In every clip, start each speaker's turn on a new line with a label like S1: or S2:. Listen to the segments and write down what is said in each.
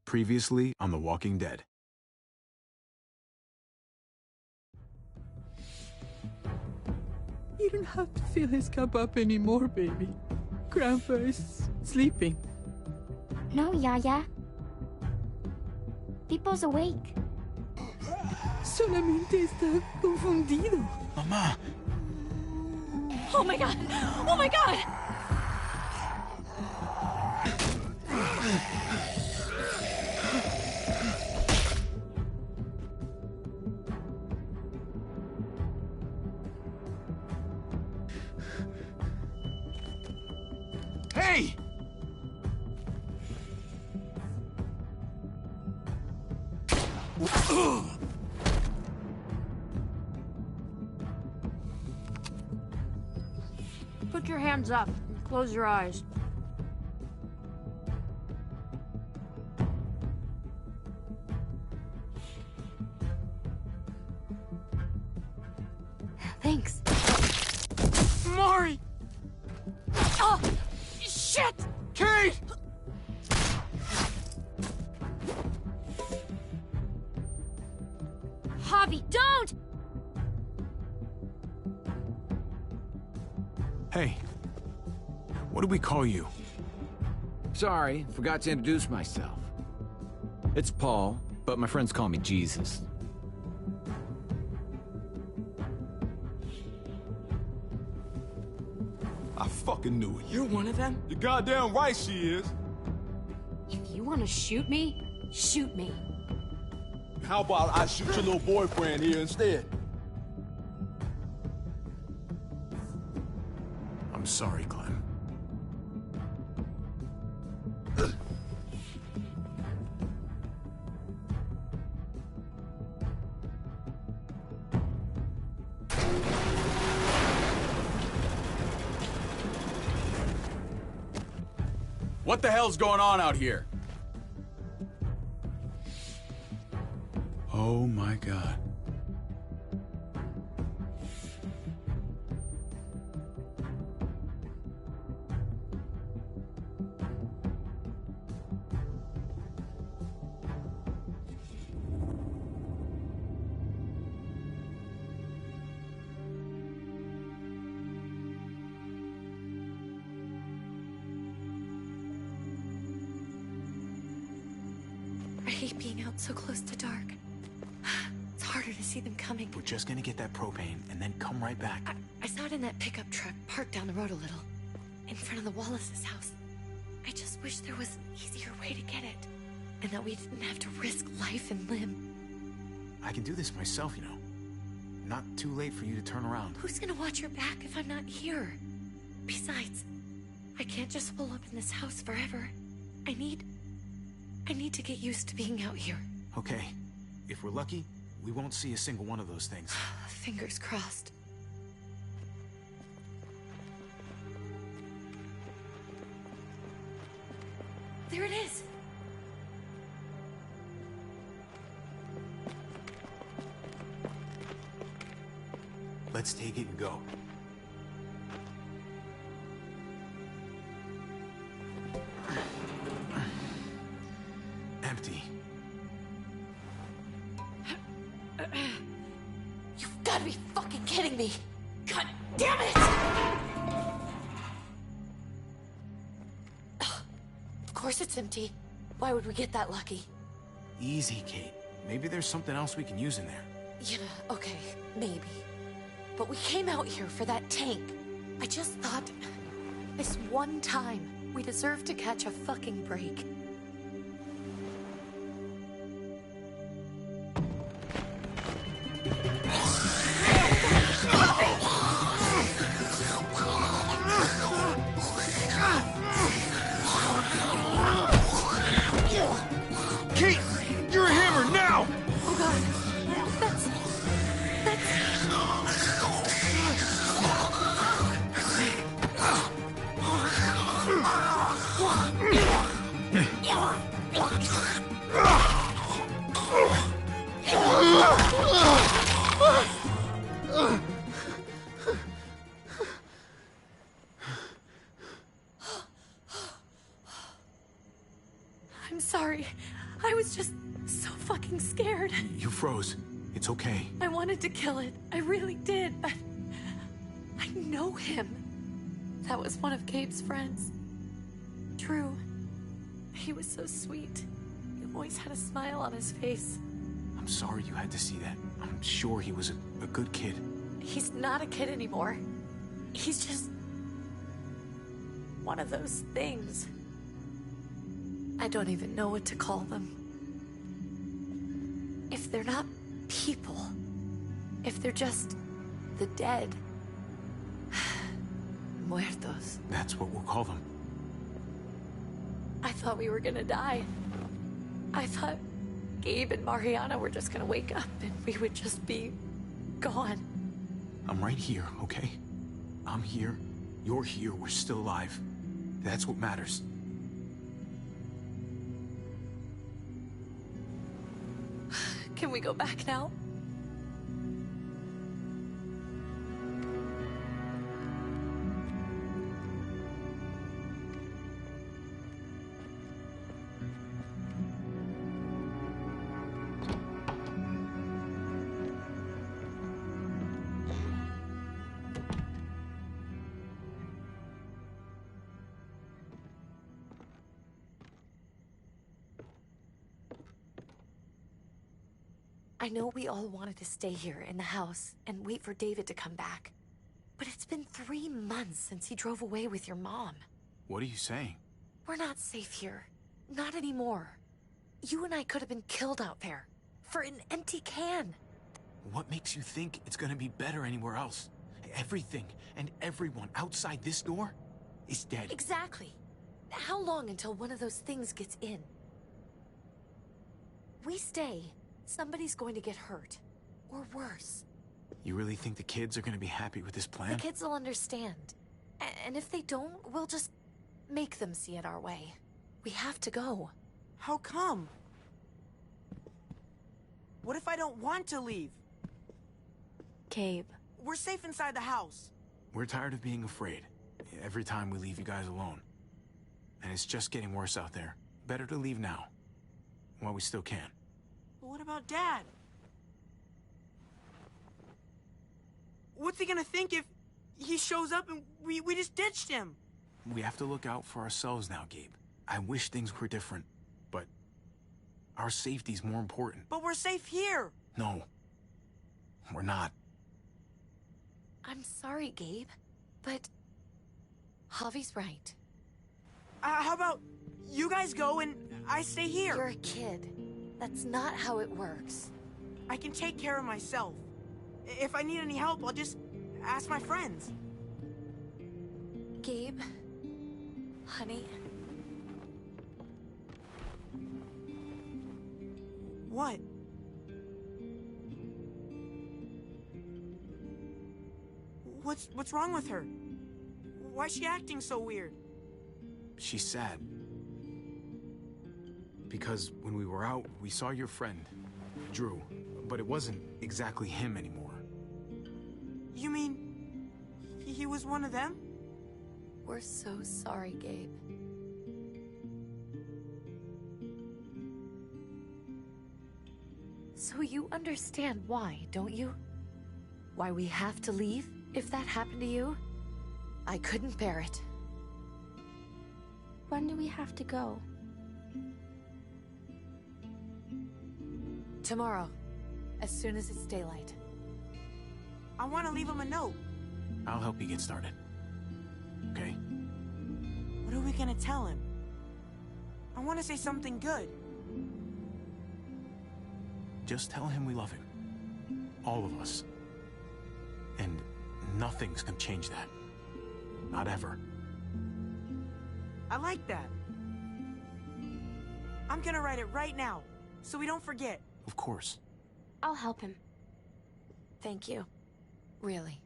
S1: Previously on The Walking Dead.
S2: You don't have to fill his cup up anymore, baby. Grandpa is sleeping.
S3: No, Yaya. Pipo's awake.
S2: Solamente está confundido.
S1: Mamá!
S4: Oh my god! Oh my god!
S1: Hey!
S4: Put your hands up and close your eyes.
S3: Thanks.
S1: Mari!
S4: Oh! Shit!
S1: Kate!
S4: Javi, don't!
S1: Hey. What do we call you?
S5: Sorry, forgot to introduce myself. It's Paul, but my friends call me Jesus.
S6: I fucking knew it.
S2: You're one of them?
S6: You're goddamn right she is.
S4: If you want to shoot me, shoot me.
S6: How about I shoot your little boyfriend here instead?
S1: I'm sorry, Clem.
S5: What the hell's going on out here?
S1: Oh my God.
S7: I hate being out so close to dark. It's harder to see them coming.
S1: We're just gonna get that propane and then come right back.
S7: I saw it in that pickup truck parked down the road a little, in front of the Wallace's house. I just wish there was an easier way to get it, and that we didn't have to risk life and limb.
S1: I can do this myself, you know. Not too late for you to turn around.
S7: Who's gonna watch your back if I'm not here? Besides, I can't just pull up in this house forever. I need to get used to being out here.
S1: Okay. If we're lucky, we won't see a single one of those things.
S7: Fingers crossed. There it is!
S1: Let's take it and go. Empty.
S7: You've gotta be fucking kidding me! God damn it! Of course it's empty. Why would we get that lucky?
S1: Easy, Kate. Maybe there's something else we can use in there.
S7: Yeah, okay, maybe. But we came out here for that tank. I just thought, this one time, we deserve to catch a fucking break.
S6: Kate, you're a hammer now!
S7: Oh god, that's... I'm sorry. I was just so fucking scared.
S1: You froze. It's okay.
S7: I wanted to kill it. I really did, but I know him. That was one of Gabe's friends. Drew. He was so sweet. He always had a smile on his face.
S1: I'm sorry you had to see that. I'm sure he was a good kid.
S7: He's not a kid anymore. He's just one of those things. I don't even know what to call them. If they're not people, if they're just the dead, muertos.
S1: That's what we'll call them.
S7: I thought we were gonna die. I thought Gabe and Mariana were just gonna wake up and we would just be gone.
S1: I'm right here, okay? I'm here. You're here. We're still alive. That's what matters.
S7: Can we go back now? I know we all wanted to stay here in the house and wait for David to come back. But it's been 3 months since he drove away with your mom.
S1: What are you saying?
S7: We're not safe here. Not anymore. You and I could have been killed out there. For an empty can.
S1: What makes you think it's gonna be better anywhere else? Everything and everyone outside this door is dead.
S7: Exactly. How long until one of those things gets in? We stay. Somebody's going to get hurt. Or worse.
S1: You really think the kids are gonna be happy with this plan?
S7: The kids will understand. And if they don't, we'll just make them see it our way. We have to go.
S8: How come? What if I don't want to leave?
S7: Gabe.
S8: We're safe inside the house.
S1: We're tired of being afraid. Every time we leave you guys alone. And it's just getting worse out there. Better to leave now. While we still can.
S8: But what about Dad? What's he gonna think if he shows up and we just ditched him?
S1: We have to look out for ourselves now, Gabe. I wish things were different, but our safety's more important.
S8: But we're safe here.
S1: No, we're not.
S7: I'm sorry, Gabe, but Javi's right.
S8: How about you guys go and I stay here?
S7: You're a kid. That's not how it works.
S8: I can take care of myself. If I need any help, I'll just ask my friends.
S7: Gabe, honey.
S8: What? What's wrong with her? Why is she acting so weird?
S1: She's sad. Because when we were out, we saw your friend, Drew, but it wasn't exactly him anymore.
S8: You mean he was one of them?
S7: We're so sorry, Gabe. So you understand why, don't you? Why we have to leave if that happened to you? I couldn't bear it.
S3: When do we have to go?
S7: Tomorrow, as soon as it's daylight.
S8: I want to leave him a note.
S1: I'll help you get started. Okay?
S8: What are we gonna tell him? I want to say something good.
S1: Just tell him we love him. All of us. And nothing's gonna change that. Not ever.
S8: I like that. I'm gonna write it right now, so we don't forget.
S1: Of course.
S3: I'll help him.
S7: Thank you. Really.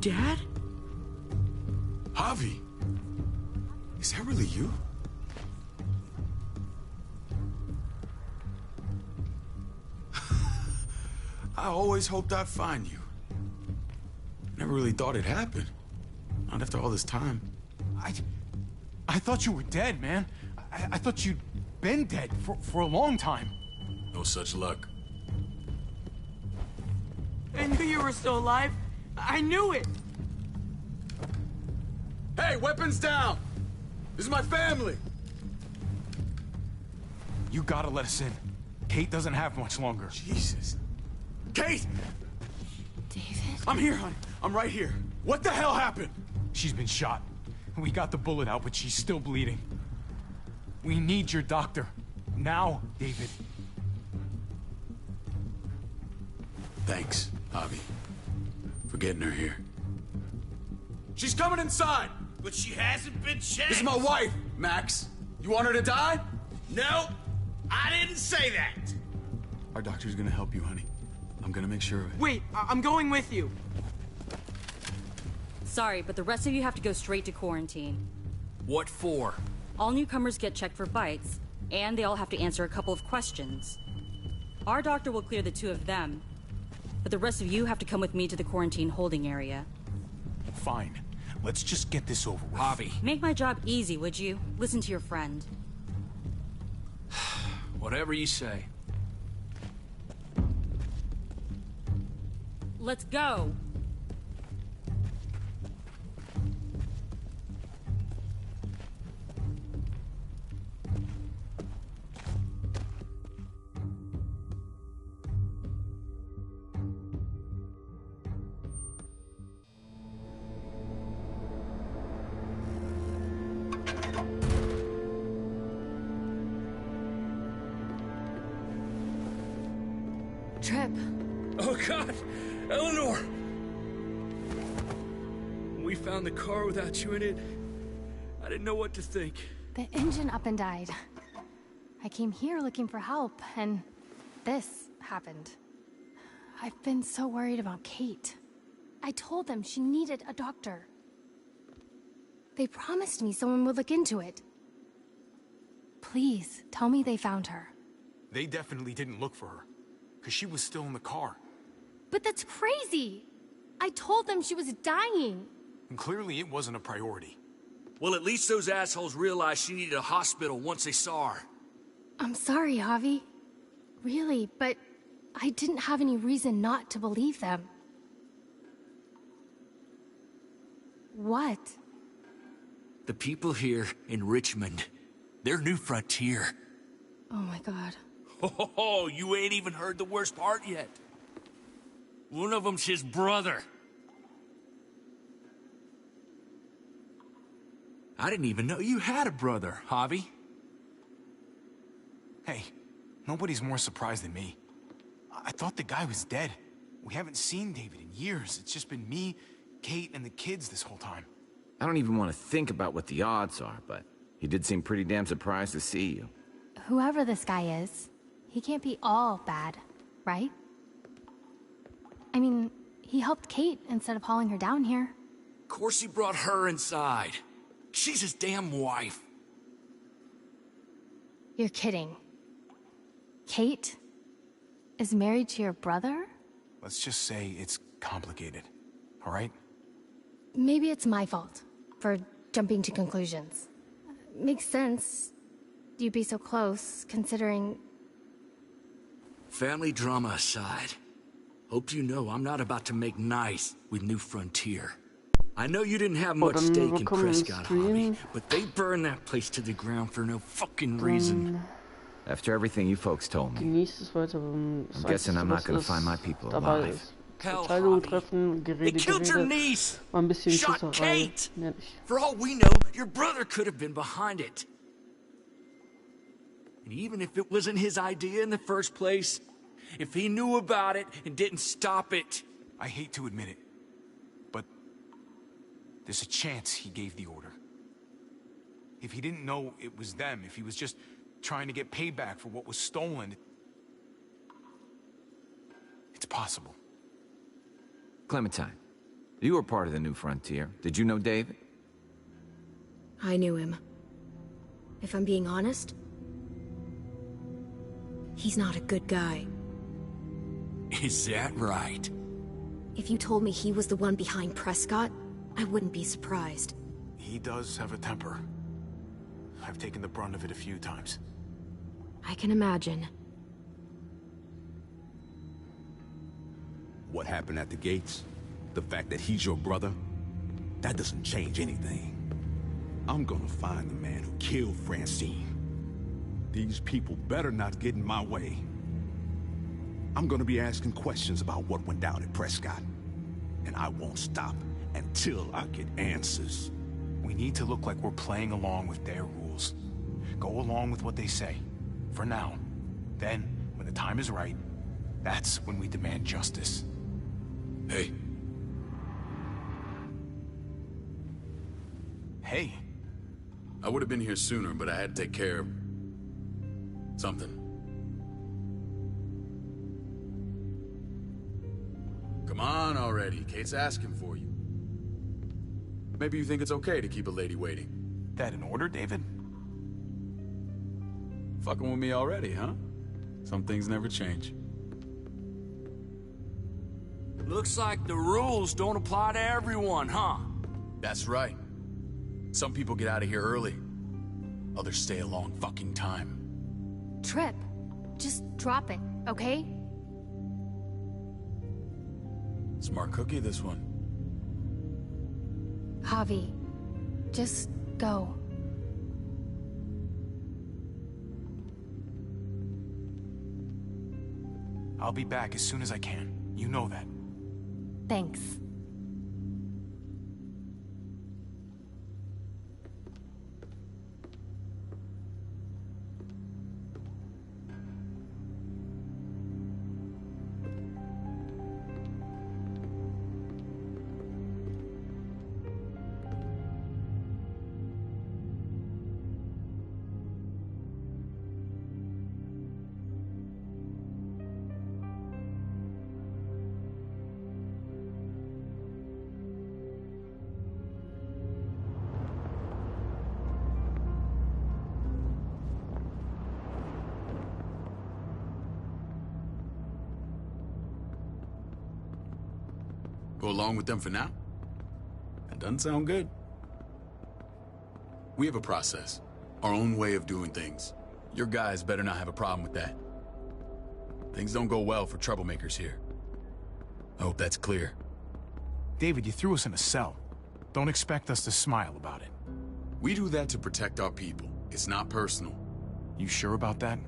S8: Dad?
S1: Javi, is that really you? I always hoped I'd find you. Never really thought it'd happen. Not after all this time.
S9: I thought you were dead, man. I thought you'd been dead for a long time.
S1: No such luck.
S8: I knew you were still alive. I knew it.
S1: Hey, weapons down! This is my family!
S9: You gotta let us in. Kate doesn't have much longer.
S1: Jesus. Kate!
S7: David?
S1: I'm here, honey. I'm right here. What the hell happened?
S9: She's been shot. We got the bullet out, but she's still bleeding. We need your doctor. Now, David.
S1: Thanks, Javi, for getting her here. She's coming inside!
S10: But she hasn't been checked.
S1: This is my wife, Max. You want her to die?
S10: No, I didn't say that.
S1: Our doctor's gonna help you, honey. I'm gonna make sure of it.
S8: Wait, I'm going with you.
S11: Sorry, but the rest of you have to go straight to quarantine.
S10: What for?
S11: All newcomers get checked for bites, and they all have to answer a couple of questions. Our doctor will clear the two of them, but the rest of you have to come with me to the quarantine holding area.
S9: Fine. Let's just get this over with.
S10: Javi.
S11: Make my job easy, would you? Listen to your friend.
S10: Whatever you say.
S11: Let's go!
S7: Trip.
S10: Oh, God! Eleanor! When we found the car without you in it, I didn't know what to think.
S3: The engine up and died. I came here looking for help, and this happened. I've been so worried about Kate. I told them she needed a doctor. They promised me someone would look into it. Please, tell me they found her.
S9: They definitely didn't look for her, because she was still in the car.
S3: But that's crazy! I told them she was dying.
S9: And clearly it wasn't a priority.
S10: Well, at least those assholes realized she needed a hospital once they saw her.
S3: I'm sorry, Javi. Really, but I didn't have any reason not to believe them. What?
S10: The people here in Richmond, their new frontier.
S3: Oh my god.
S10: Oh, you ain't even heard the worst part yet. One of them's his brother. I didn't even know you had a brother, Javi.
S9: Hey, nobody's more surprised than me. I thought the guy was dead. We haven't seen David in years. It's just been me, Kate, and the kids this whole time.
S5: I don't even want to think about what the odds are, but he did seem pretty damn surprised to see you.
S3: Whoever this guy is, he can't be all bad, right? I mean, he helped Kate instead of hauling her down here.
S10: Of course he brought her inside. She's his damn wife.
S3: You're kidding. Kate is married to your brother?
S9: Let's just say it's complicated, all right?
S3: Maybe it's my fault for jumping to conclusions. Makes sense. You'd be so close, considering...
S10: Family drama aside, hope you know I'm not about to make nice with New Frontier. I know you didn't have much stake in Prescott, Javi, but they burned that place to the ground for no fucking reason.
S5: After everything you folks told me,
S2: Genießt es weiter,
S5: I'm guessing I'm not gonna find my people
S2: dabei
S5: alive.
S2: ist.
S10: Hell,
S2: Entscheidungen
S10: Javi.
S2: treffen,
S10: They killed your
S2: Gerede,
S10: niece!
S2: mal ein bisschen
S10: Shot
S2: Schießerei.
S10: Kate!
S2: Mehr nicht.
S10: For all we know, your brother could have been behind it. And even if it wasn't his idea in the first place, if he knew about it and didn't stop it...
S9: I hate to admit it, but there's a chance he gave the order. If he didn't know it was them, if he was just trying to get payback for what was stolen, it's possible.
S5: Clementine, You were part of the New Frontier. Did you know David?
S7: I knew him. If I'm being honest, he's not a good guy.
S10: Is that right?
S7: If you told me he was the one behind Prescott, I wouldn't be surprised.
S1: He does have a temper. I've taken the brunt of it a few times.
S7: I can imagine.
S6: What happened at the gates? The fact that he's your brother? That doesn't change anything. I'm gonna find the man who killed Francine. These people better not get in my way. I'm gonna be asking questions about what went down at Prescott. And I won't stop until I get answers.
S1: We need to look like we're playing along with their rules. Go along with what they say. For now. Then, when the time is right, that's when we demand justice.
S6: Hey.
S1: Hey.
S12: I would have been here sooner, but I had to take care of something. Come on already. Kate's asking for you. Maybe you think it's okay to keep a lady waiting.
S1: That in order, David?
S12: Fucking with me already, huh? Some things never change.
S10: Looks like the rules don't apply to everyone, huh?
S12: That's right. Some people get out of here early. Others stay a long fucking time.
S3: Trip. Just drop it, okay?
S12: Smart cookie, this one.
S3: Javi, just go.
S1: I'll be back as soon as I can. You know that.
S3: Thanks.
S12: Go along with them for now? That doesn't sound good. We have a process, our own way of doing things. Your guys better not have a problem with that. Things don't go well for troublemakers here. I hope that's clear.
S1: David, you threw us in a cell. Don't expect us to smile about it.
S12: We do that to protect our people. It's not personal.
S1: You sure about that?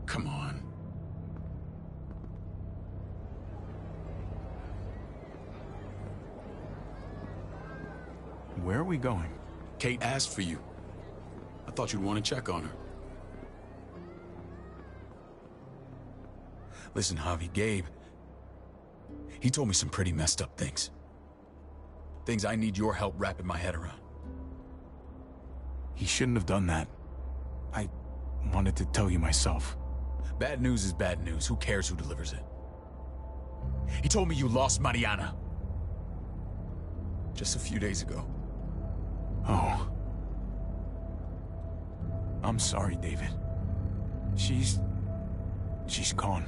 S12: Come on.
S1: Where are we going?
S12: Kate asked for you. I thought you'd want to check on her. Listen, Javi, Gabe, he told me some pretty messed up things. Things I need your help wrapping my head around.
S1: He shouldn't have done that. I wanted to tell you myself.
S12: Bad news is bad news. Who cares who delivers it? He told me you lost Mariana. Just a few days ago.
S1: Oh. I'm sorry, David. She's gone.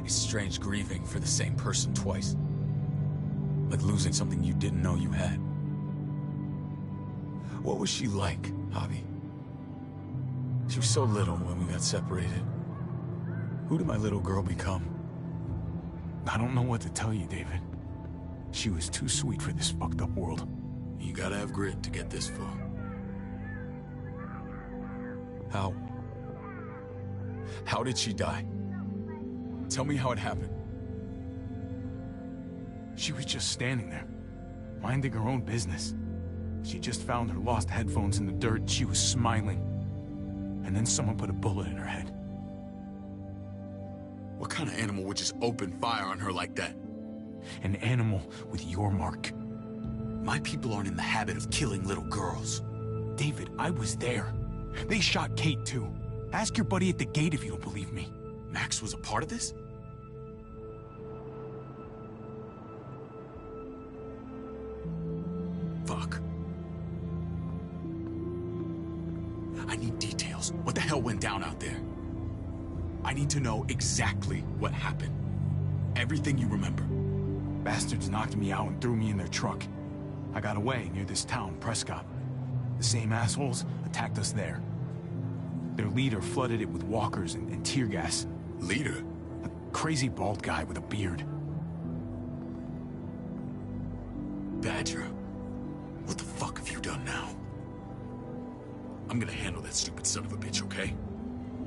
S12: It's strange grieving for the same person twice. Like losing something you didn't know you had. What was she like, Javi? She was so little when we got separated. Who did my little girl become?
S1: I don't know what to tell you, David. She was too sweet for this fucked up world.
S12: You gotta have grit to get this far. How did she die? Tell me how it happened.
S1: She was just standing there, minding her own business. She just found her lost headphones in the dirt and she was smiling. And then someone put a bullet in her head.
S12: What kind of animal would just open fire on her like that?
S1: An animal with your mark.
S12: My people aren't in the habit of killing little girls.
S1: David, I was there. They shot Kate too. Ask your buddy at the gate if you don't believe me.
S6: Max was a part of this? Fuck. I need details. What the hell went down out there? I need to know exactly what happened. Everything you remember.
S1: Bastards knocked me out and threw me in their truck. I got away near this town, Prescott. The same assholes attacked us there. Their leader flooded it with walkers and tear gas.
S6: Leader?
S1: A crazy bald guy with a beard.
S6: Badger, what the fuck have you done now? I'm gonna handle that stupid son of a bitch, okay?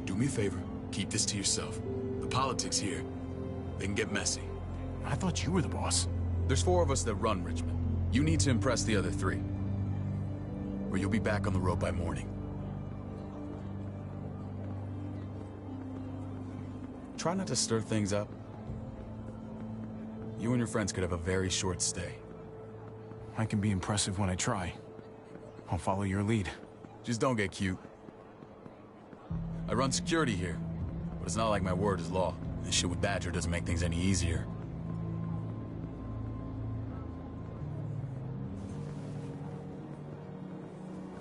S6: Do me a favor, keep this to yourself. The politics here, they can get messy.
S1: I thought you were the boss.
S12: There's 4 of us that run Richmond. You need to impress the other 3. Or you'll be back on the road by morning. Try not to stir things up. You and your friends could have a very short stay.
S1: I can be impressive when I try. I'll follow your lead.
S12: Just don't get cute. I run security here, but it's not like my word is law. This shit with Badger doesn't make things any easier.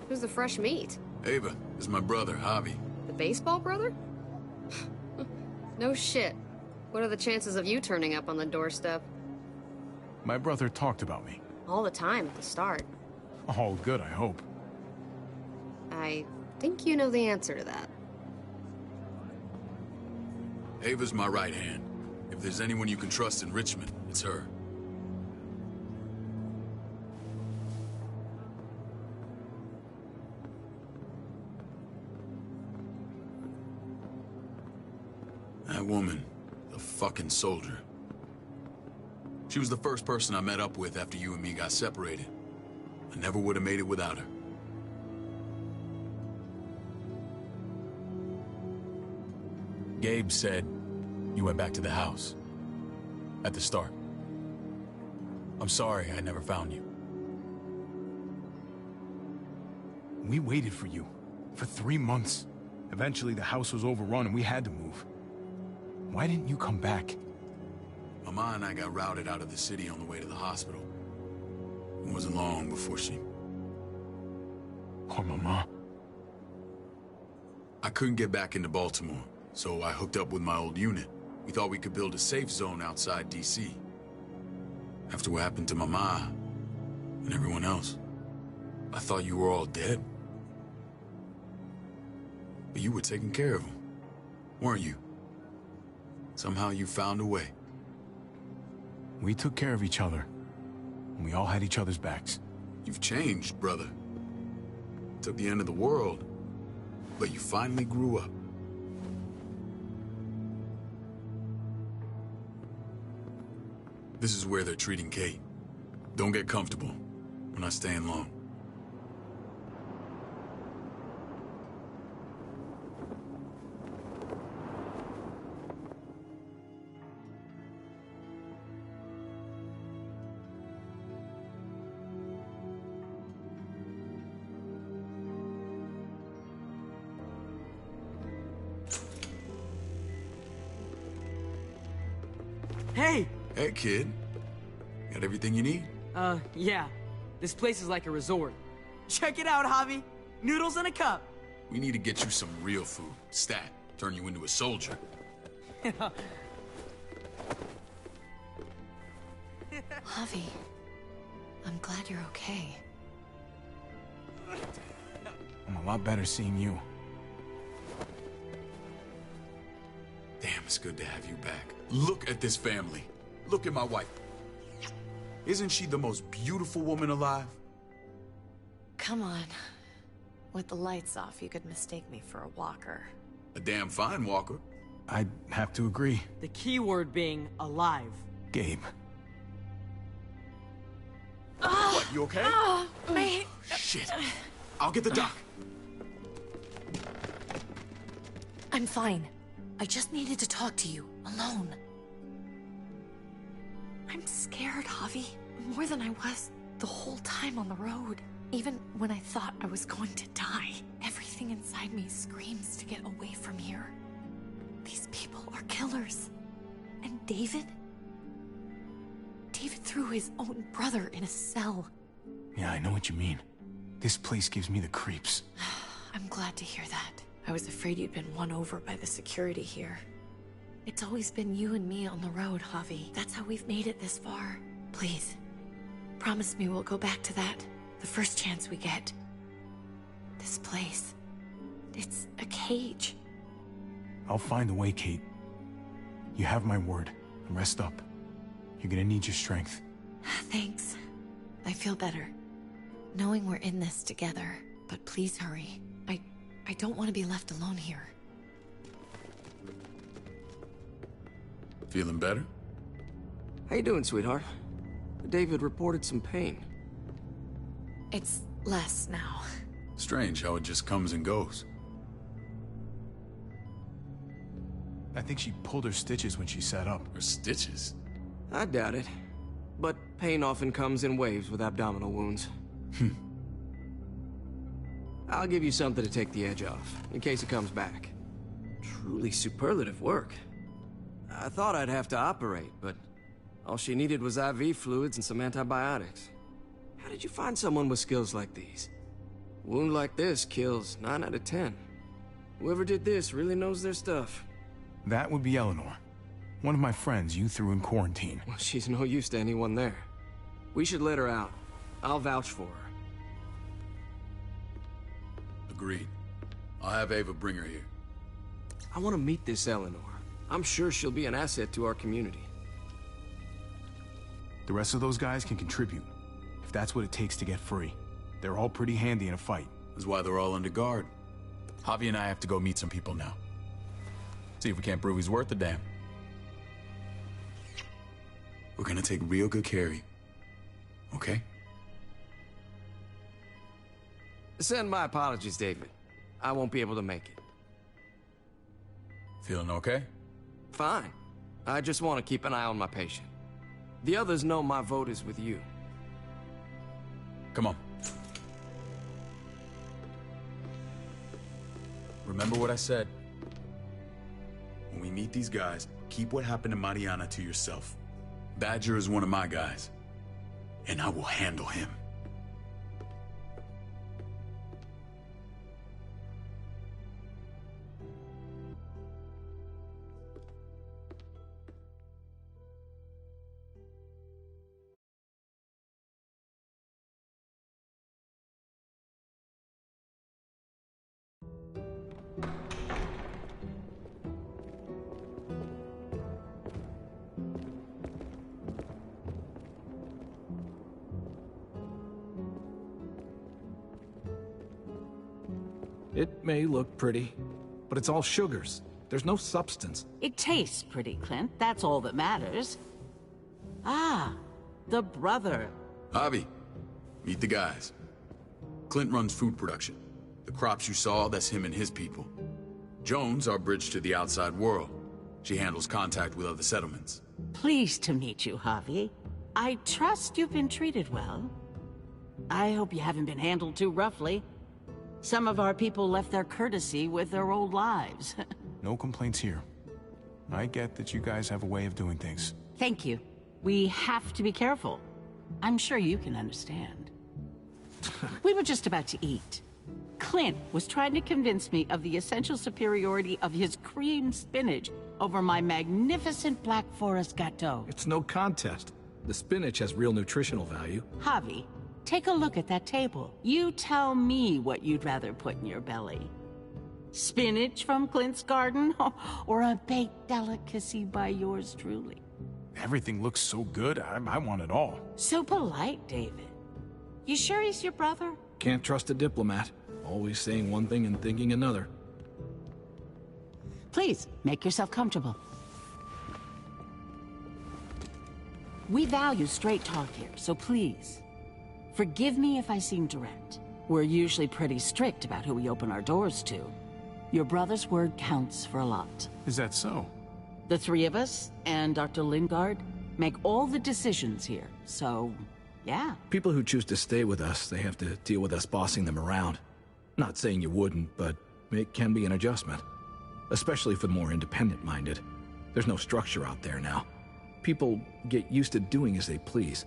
S4: Who's the fresh meat?
S12: Ava, this is my brother, Habe.
S4: The baseball brother? No shit. What are the chances of you turning up on the doorstep?
S1: My brother talked about me.
S4: All the time at the start.
S1: All good, I hope.
S4: I think you know the answer to that.
S12: Ava's my right hand. If there's anyone you can trust in Richmond, it's her. That woman, the fucking soldier. She was the first person I met up with after you and me got separated. I never would have made it without her. Gabe said you went back to the house. At the start. I'm sorry I never found you.
S1: We waited for you. For 3 months. Eventually the house was overrun and we had to move. Why didn't you come back?
S12: Mama and I got routed out of the city on the way to the hospital. It wasn't long before she...
S1: Poor Mama.
S12: I couldn't get back into Baltimore, so I hooked up with my old unit. We thought we could build a safe zone outside D.C. After what happened to Mama and everyone else, I thought you were all dead. But you were taking care of them, weren't you? Somehow you found a way.
S1: We took care of each other. And we all had each other's backs.
S12: You've changed, brother. Took the end of the world, but you finally grew up. This is where they're treating Kate. Don't get comfortable. We're not staying long.
S8: Hey!
S12: Hey, kid. Got everything you need?
S8: Yeah. This place is like a resort. Check it out, Javi. Noodles in a cup.
S12: We need to get you some real food. Stat. Turn you into a soldier.
S7: Javi, I'm glad you're okay.
S1: I'm a lot better seeing you.
S12: Damn, it's good to have you back. Look at this family. Look at my wife. Isn't she the most beautiful woman alive?
S7: Come on. With the lights off, you could mistake me for a walker.
S12: A damn fine walker.
S1: I'd have to agree.
S8: The key word being alive.
S1: Gabe.
S12: What, you okay?
S7: Mate.
S12: Shit. I'll get the doc.
S7: I'm fine. I just needed to talk to you, alone. I'm scared, Javi. More than I was the whole time on the road. Even when I thought I was going to die. Everything Everything inside me screams to get away from here. These people are killers. And David? David threw his own brother in a cell.
S9: Yeah, I know what you mean. This place gives me the creeps.
S7: I'm glad to hear that. I was afraid you'd been won over by the security here. It's always been you and me on the road, Javi. That's how we've made it this far. Please, promise me we'll go back to that the first chance we get. This place, it's a cage.
S9: I'll find a way, Kate. You have my word. Rest up. You're gonna need your strength.
S7: Thanks. I feel better. Knowing we're in this together. But please hurry. I don't want to be left alone here.
S12: Feeling better?
S13: How you doing, sweetheart? David reported some pain.
S7: It's less now.
S12: Strange how it just comes and goes.
S9: I think she pulled her stitches when she sat up.
S12: Her stitches?
S13: I doubt it. But pain often comes in waves with abdominal wounds. I'll give you something to take the edge off, in case it comes back. Truly superlative work. I thought I'd have to operate, but all she needed was IV fluids and some antibiotics. How did you find someone with skills like these? A wound like this kills 9 out of 10. Whoever did this really knows their stuff.
S9: That would be Eleanor. One of my friends you threw in quarantine.
S13: Well, she's no use to anyone there. We should let her out. I'll vouch for her.
S12: Agreed. I'll have Ava bring her here.
S13: I want to meet this Eleanor. I'm sure she'll be an asset to our community.
S9: The rest of those guys can contribute, if that's what it takes to get free. They're all pretty handy in a fight.
S12: That's why they're all under guard. Javi and I have to go meet some people now. See if we can't prove he's worth the damn. We're gonna take real good care of you. Okay?
S13: Send my apologies, David. I won't be able to make it.
S12: Feeling okay?
S13: Fine. I just want to keep an eye on my patient. The others know my vote is with you.
S12: Come on. Remember what I said. When we meet these guys, keep what happened to Mariana to yourself. Badger is one of my guys, and I will handle him.
S5: It may look pretty, but it's all sugars. There's no substance.
S14: It tastes pretty, Clint. That's all that matters. Ah, the brother.
S12: Javi, meet the guys. Clint runs food production. The crops you saw, that's him and his people. Jones, our bridge to the outside world. She handles contact with other settlements.
S14: Pleased to meet you, Javi. I trust you've been treated well. I hope you haven't been handled too roughly. Some of our people left their courtesy with their old lives.
S9: No complaints here. I get that you guys have a way of doing things.
S14: Thank you. We have to be careful. I'm sure you can understand. We were just about to eat. Clint was trying to convince me of the essential superiority of his cream spinach over my magnificent Black Forest gâteau.
S5: It's no contest. The spinach has real nutritional value.
S14: Javi, take a look at that table. You tell me what you'd rather put in your belly. Spinach from Clint's garden, or a baked delicacy by yours truly?
S9: Everything looks so good, I want it all.
S14: So polite, David. You sure he's your brother?
S5: Can't trust a diplomat. Always saying one thing and thinking another.
S14: Please, make yourself comfortable. We value straight talk here, so please, forgive me if I seem direct. We're usually pretty strict about who we open our doors to. Your brother's word counts for a lot.
S9: Is that so?
S14: The three of us, and Dr. Lingard, make all the decisions here, so, yeah.
S5: People who choose to stay with us, they have to deal with us bossing them around.
S15: Not saying you wouldn't, but it can be an adjustment. Especially for the more independent-minded. There's no structure out there now. People get used to doing as they please.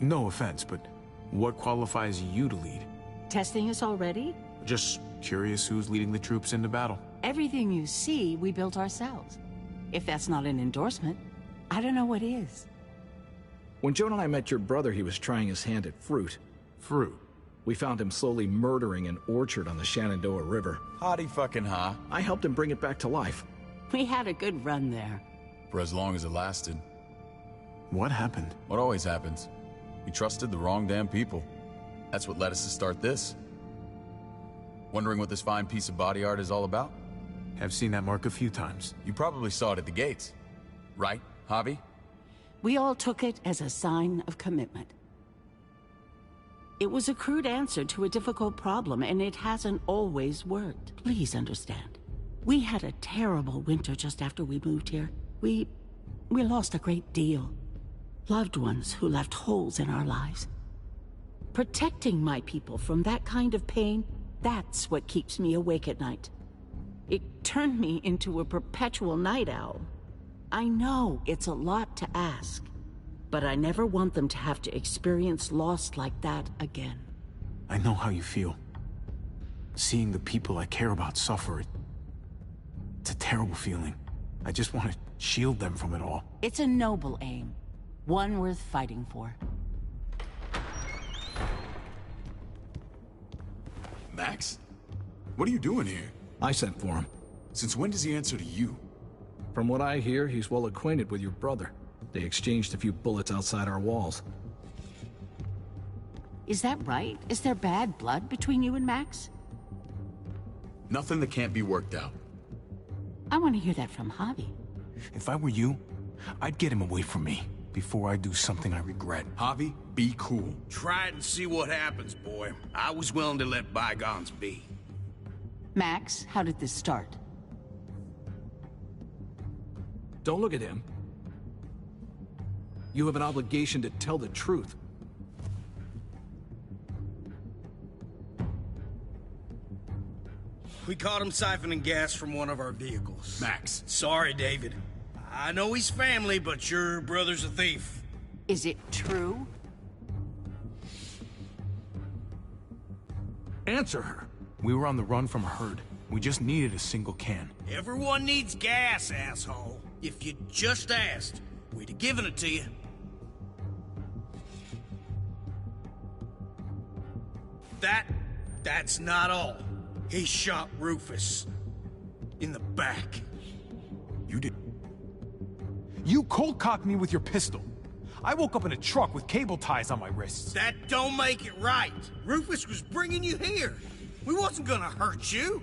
S9: No offense, but what qualifies you to lead?
S14: Testing us already?
S9: Just curious who's leading the troops into battle.
S14: Everything you see, we built ourselves. If that's not an endorsement, I don't know what is.
S15: When Joan and I met your brother, he was trying his hand at fruit.
S9: Fruit?
S15: We found him slowly murdering an orchard on the Shenandoah River.
S12: Howdy fucking ha.
S15: I helped him bring it back to life.
S14: We had a good run there.
S12: For as long as it lasted.
S9: What happened?
S12: What always happens. We trusted the wrong damn people. That's what led us to start this. Wondering what this fine piece of body art is all about?
S9: Have seen that mark a few times.
S12: You probably saw it at the gates. Right, Javi?
S14: We all took it as a sign of commitment. It was a crude answer to a difficult problem, and it hasn't always worked. Please understand. We had a terrible winter just after we moved here. We lost a great deal. Loved ones who left holes in our lives. Protecting my people from that kind of pain, that's what keeps me awake at night. It turned me into a perpetual night owl. I know it's a lot to ask, but I never want them to have to experience loss like that again.
S9: I know how you feel. Seeing the people I care about suffer, it's a terrible feeling. I just want to shield them from it all.
S14: It's a noble aim, one worth fighting for.
S12: Max? What are you doing here?
S15: I sent for him.
S12: Since when does he answer to you?
S15: From what I hear, he's well acquainted with your brother. They exchanged a few bullets outside our walls.
S14: Is that right? Is there bad blood between you and Max?
S12: Nothing that can't be worked out.
S14: I want to hear that from Javi.
S9: If I were you, I'd get him away from me before I do something I regret.
S12: Javi, be cool.
S16: Try it and see what happens, boy. I was willing to let bygones be.
S14: Max, how did this start?
S15: Don't look at him. You have an obligation to tell the truth.
S16: We caught him siphoning gas from one of our vehicles.
S12: Max.
S16: Sorry, David. I know he's family, but your brother's a thief.
S14: Is it true?
S15: Answer her.
S9: We were on the run from a herd. We just needed a single can.
S16: Everyone needs gas, asshole. If you just asked, we'd have given it to you. That's not all. He shot Rufus. In the back.
S9: You did? You cold-cocked me with your pistol. I woke up in a truck with cable ties on my wrists.
S16: That don't make it right. Rufus was bringing you here. We wasn't gonna hurt you.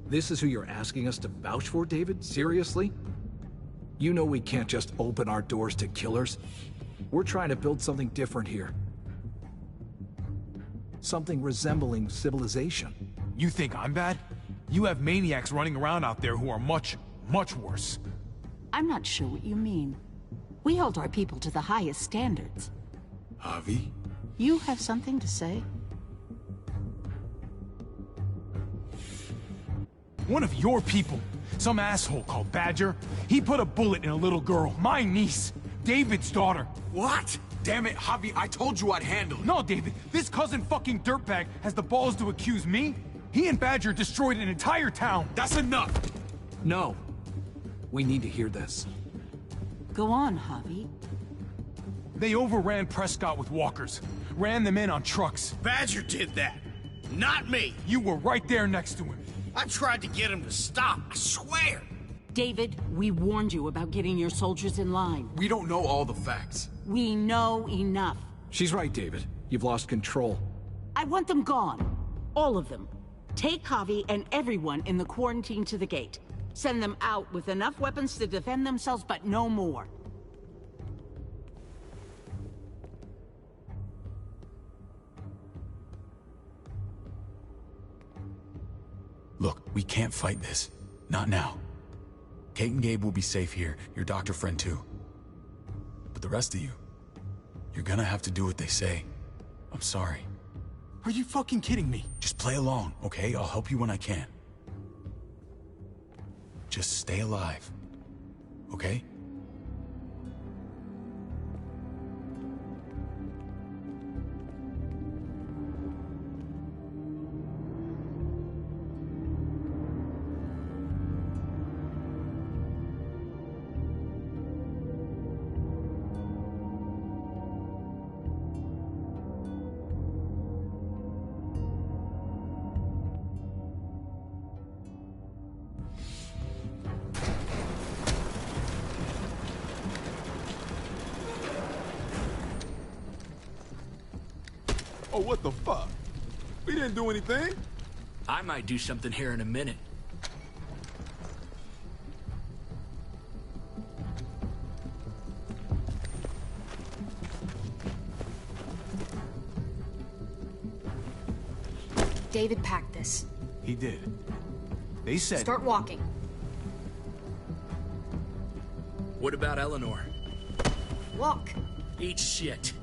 S15: This is who you're asking us to vouch for, David? Seriously? You know we can't just open our doors to killers. We're trying to build something different here. Something resembling civilization.
S9: You think I'm bad? You have maniacs running around out there who are much, much worse.
S14: I'm not sure what you mean. We hold our people to the highest standards.
S12: Javi?
S14: You have something to say?
S9: One of your people, some asshole called Badger, he put a bullet in a little girl, my niece, David's daughter.
S12: What? Damn it, Javi, I told you I'd handle it.
S9: No, David, this cousin fucking dirtbag has the balls to accuse me? He and Badger destroyed an entire town.
S12: That's enough!
S15: No. We need to hear this.
S14: Go on, Javi.
S9: They overran Prescott with walkers. Ran them in on trucks.
S16: Badger did that. Not me.
S9: You were right there next to him.
S16: I tried to get him to stop, I swear.
S14: David, we warned you about getting your soldiers in line.
S12: We don't know all the facts.
S14: We know enough.
S15: She's right, David. You've lost control.
S14: I want them gone. All of them. Take Javi and everyone in the quarantine to the gate. Send them out with enough weapons to defend themselves, but no more.
S12: Look, we can't fight this. Not now. Kate and Gabe will be safe here, your doctor friend too. But the rest of you, you're gonna have to do what they say. I'm sorry.
S9: Are you fucking kidding me?
S12: Just play along, okay? I'll help you when I can. Just stay alive, okay?
S6: Oh, what the fuck? We didn't do anything.
S10: I might do something here in a minute.
S4: David packed this.
S9: He did. They said...
S4: Start walking.
S10: What about Eleanor?
S4: Walk.
S10: Eat shit.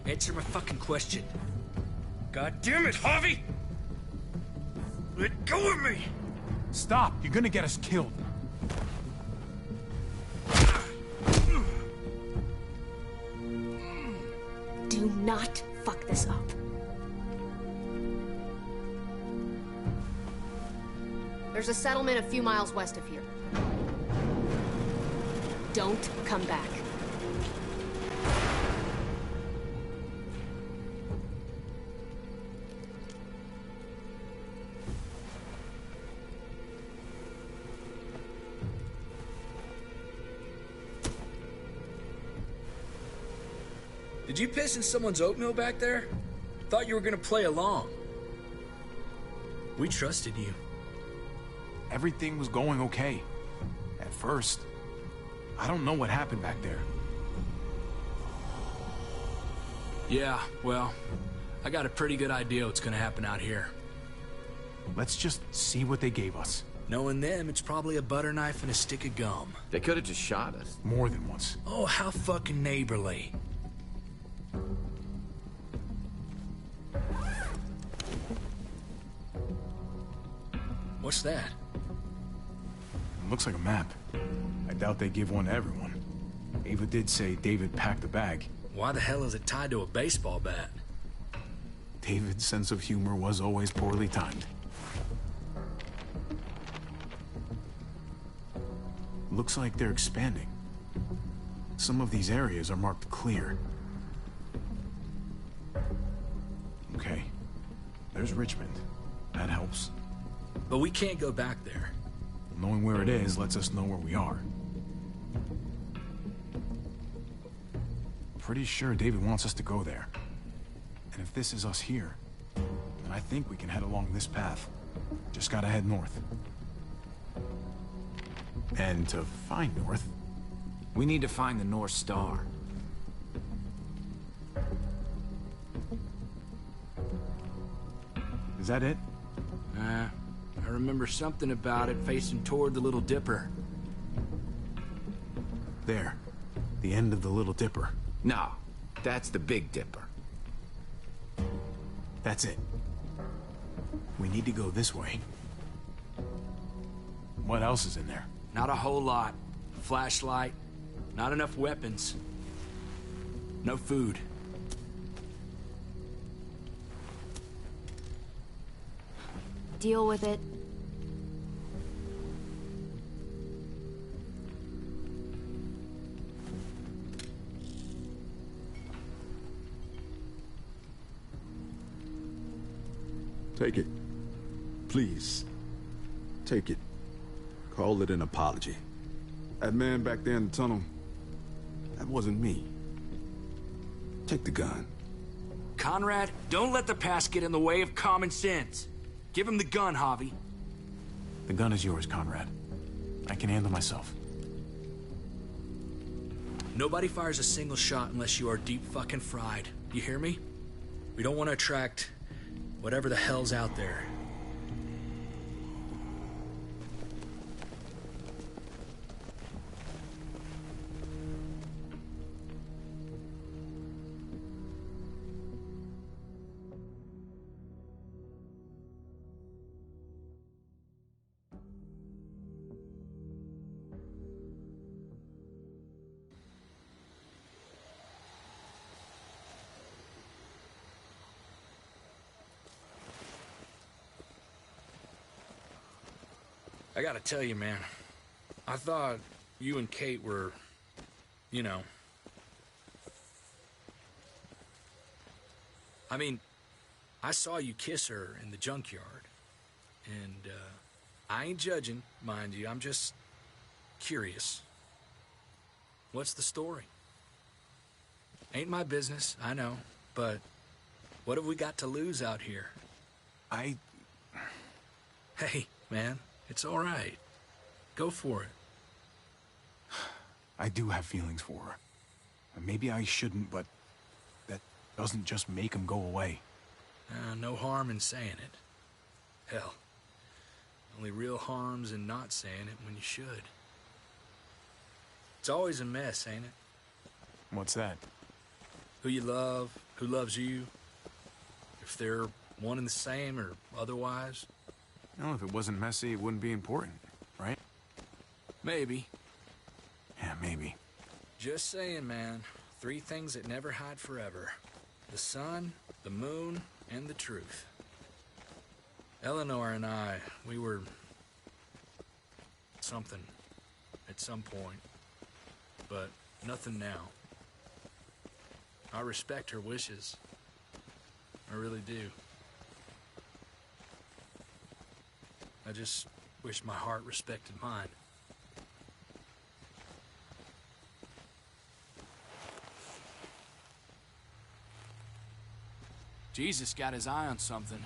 S10: Answer my fucking question. God damn it, Harvey! Let go of me!
S9: Stop! You're gonna get us killed.
S4: Do not fuck this up. There's a settlement a few miles west of here. Don't come back.
S10: Did you piss in someone's oatmeal back there? Thought you were gonna play along. We trusted you.
S9: Everything was going okay. At first. I don't know what happened back there.
S10: Yeah, well, I got a pretty good idea what's gonna happen out here.
S9: Let's just see what they gave us.
S10: Knowing them, it's probably a butter knife and a stick of gum.
S5: They could have just shot us.
S9: More than once.
S10: Oh, how fucking neighborly. What's that?
S9: It looks like a map. I doubt they give one to everyone. Ava did say David packed the bag.
S10: Why the hell is it tied to a baseball bat?
S9: David's sense of humor was always poorly timed. Looks like they're expanding. Some of these areas are marked clear. Okay. There's Richmond. That helps.
S10: But we can't go back there.
S9: Knowing where it is lets us know where we are. Pretty sure David wants us to go there. And if this is us here, then I think we can head along this path. Just gotta head north. And to find north...
S5: We need to find the North Star.
S9: Is that it?
S10: I remember something about it facing toward the Little Dipper.
S9: There. The end of the Little Dipper.
S5: No, that's the Big Dipper.
S9: That's it. We need to go this way. What else is in there?
S10: Not a whole lot. Flashlight. Not enough weapons. No food.
S4: Deal with it.
S6: Take it. Please. Take it. Call it an apology. That man back there in the tunnel, that wasn't me. Take the gun.
S10: Conrad, don't let the past get in the way of common sense. Give him the gun, Javi.
S9: The gun is yours, Conrad. I can handle myself.
S10: Nobody fires a single shot unless you are deep fucking fried. You hear me? We don't want to attract whatever the hell's out there. I gotta tell you, man, I thought you and Kate were, you know... I mean, I saw you kiss her in the junkyard, and, I ain't judging, mind you, I'm just curious. What's the story? Ain't my business, I know, but what have we got to lose out here? Hey, man, it's all right. Go for it.
S9: I do have feelings for her. Maybe I shouldn't, but that doesn't just make them go away.
S10: No harm in saying it. Hell, only real harm's in not saying it when you should. It's always a mess, ain't it?
S9: What's that?
S10: Who you love, who loves you, if they're one and the same or otherwise.
S9: No, if it wasn't messy, it wouldn't be important, right?
S10: Maybe.
S9: Yeah, maybe.
S10: Just saying, man. 3 things that never hide forever. The sun, the moon, and the truth. Eleanor and I, we were... something. At some point. But nothing now. I respect her wishes. I really do. I just wish my heart respected mine. Jesus got his eye on something.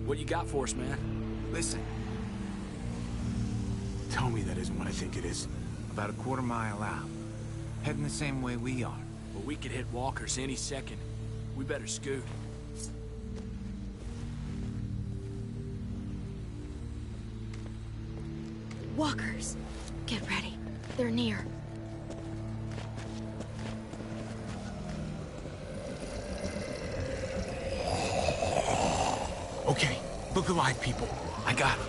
S10: What you got for us, man?
S9: Listen. Tell me that isn't what I think it is.
S5: About a quarter mile out. Heading the same way we are.
S10: Well, we could hit walkers any second. We better scoot.
S7: Walkers. Get ready. They're near.
S9: Okay, look alive, people. I got it.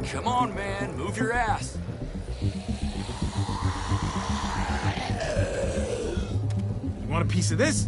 S10: Come on, man. Move your ass.
S9: You want a piece of this?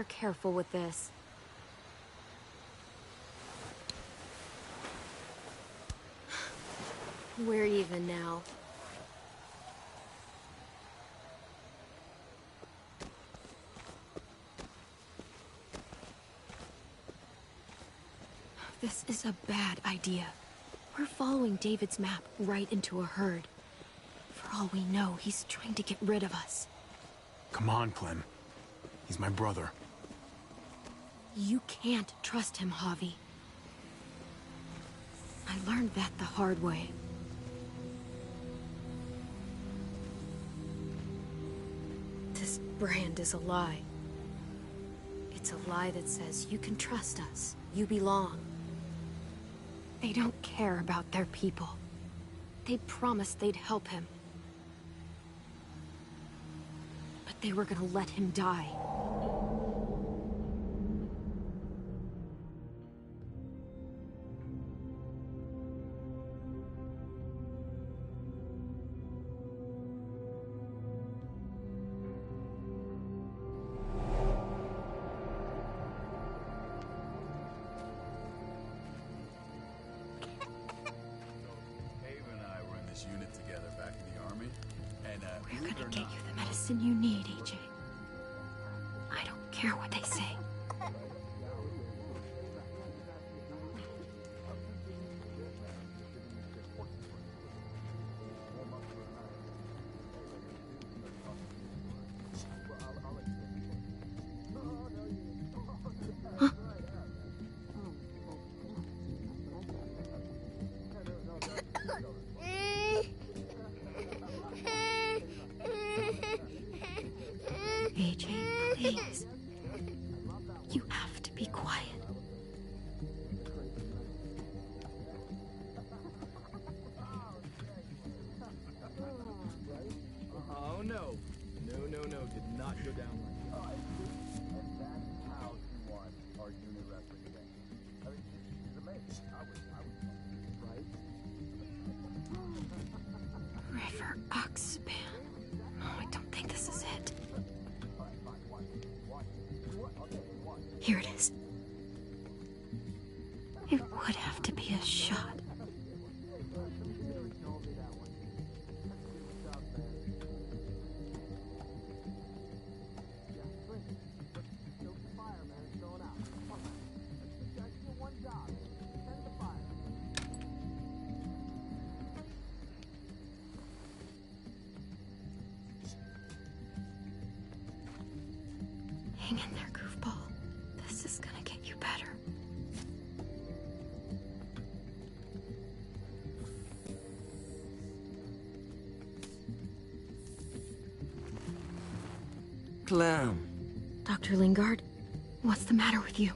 S4: Careful with this. We're even now.
S7: This is a bad idea. We're following David's map right into a herd. For all we know, he's trying to get rid of us.
S9: Come on, Clem. He's my brother.
S7: You can't trust him, Javi. I learned that the hard way. This brand is a lie. It's a lie that says you can trust us, you belong. They don't care about their people. They promised they'd help him. But they were gonna let him die. We're gonna get you the medicine you need, AJ. I don't care what they say. AJ, please. You have to be quiet.
S13: Oh no. No, did not go down like that.
S17: And that's how she won our unit wrestling event. I mean, she's amazing. I was right?
S7: River Oxpan. Oh, I don't think this is it. Here it is. It would have to be a shot. Hang in there, goofball. This is gonna get you better.
S13: Clem.
S7: Dr. Lingard, what's the matter with you?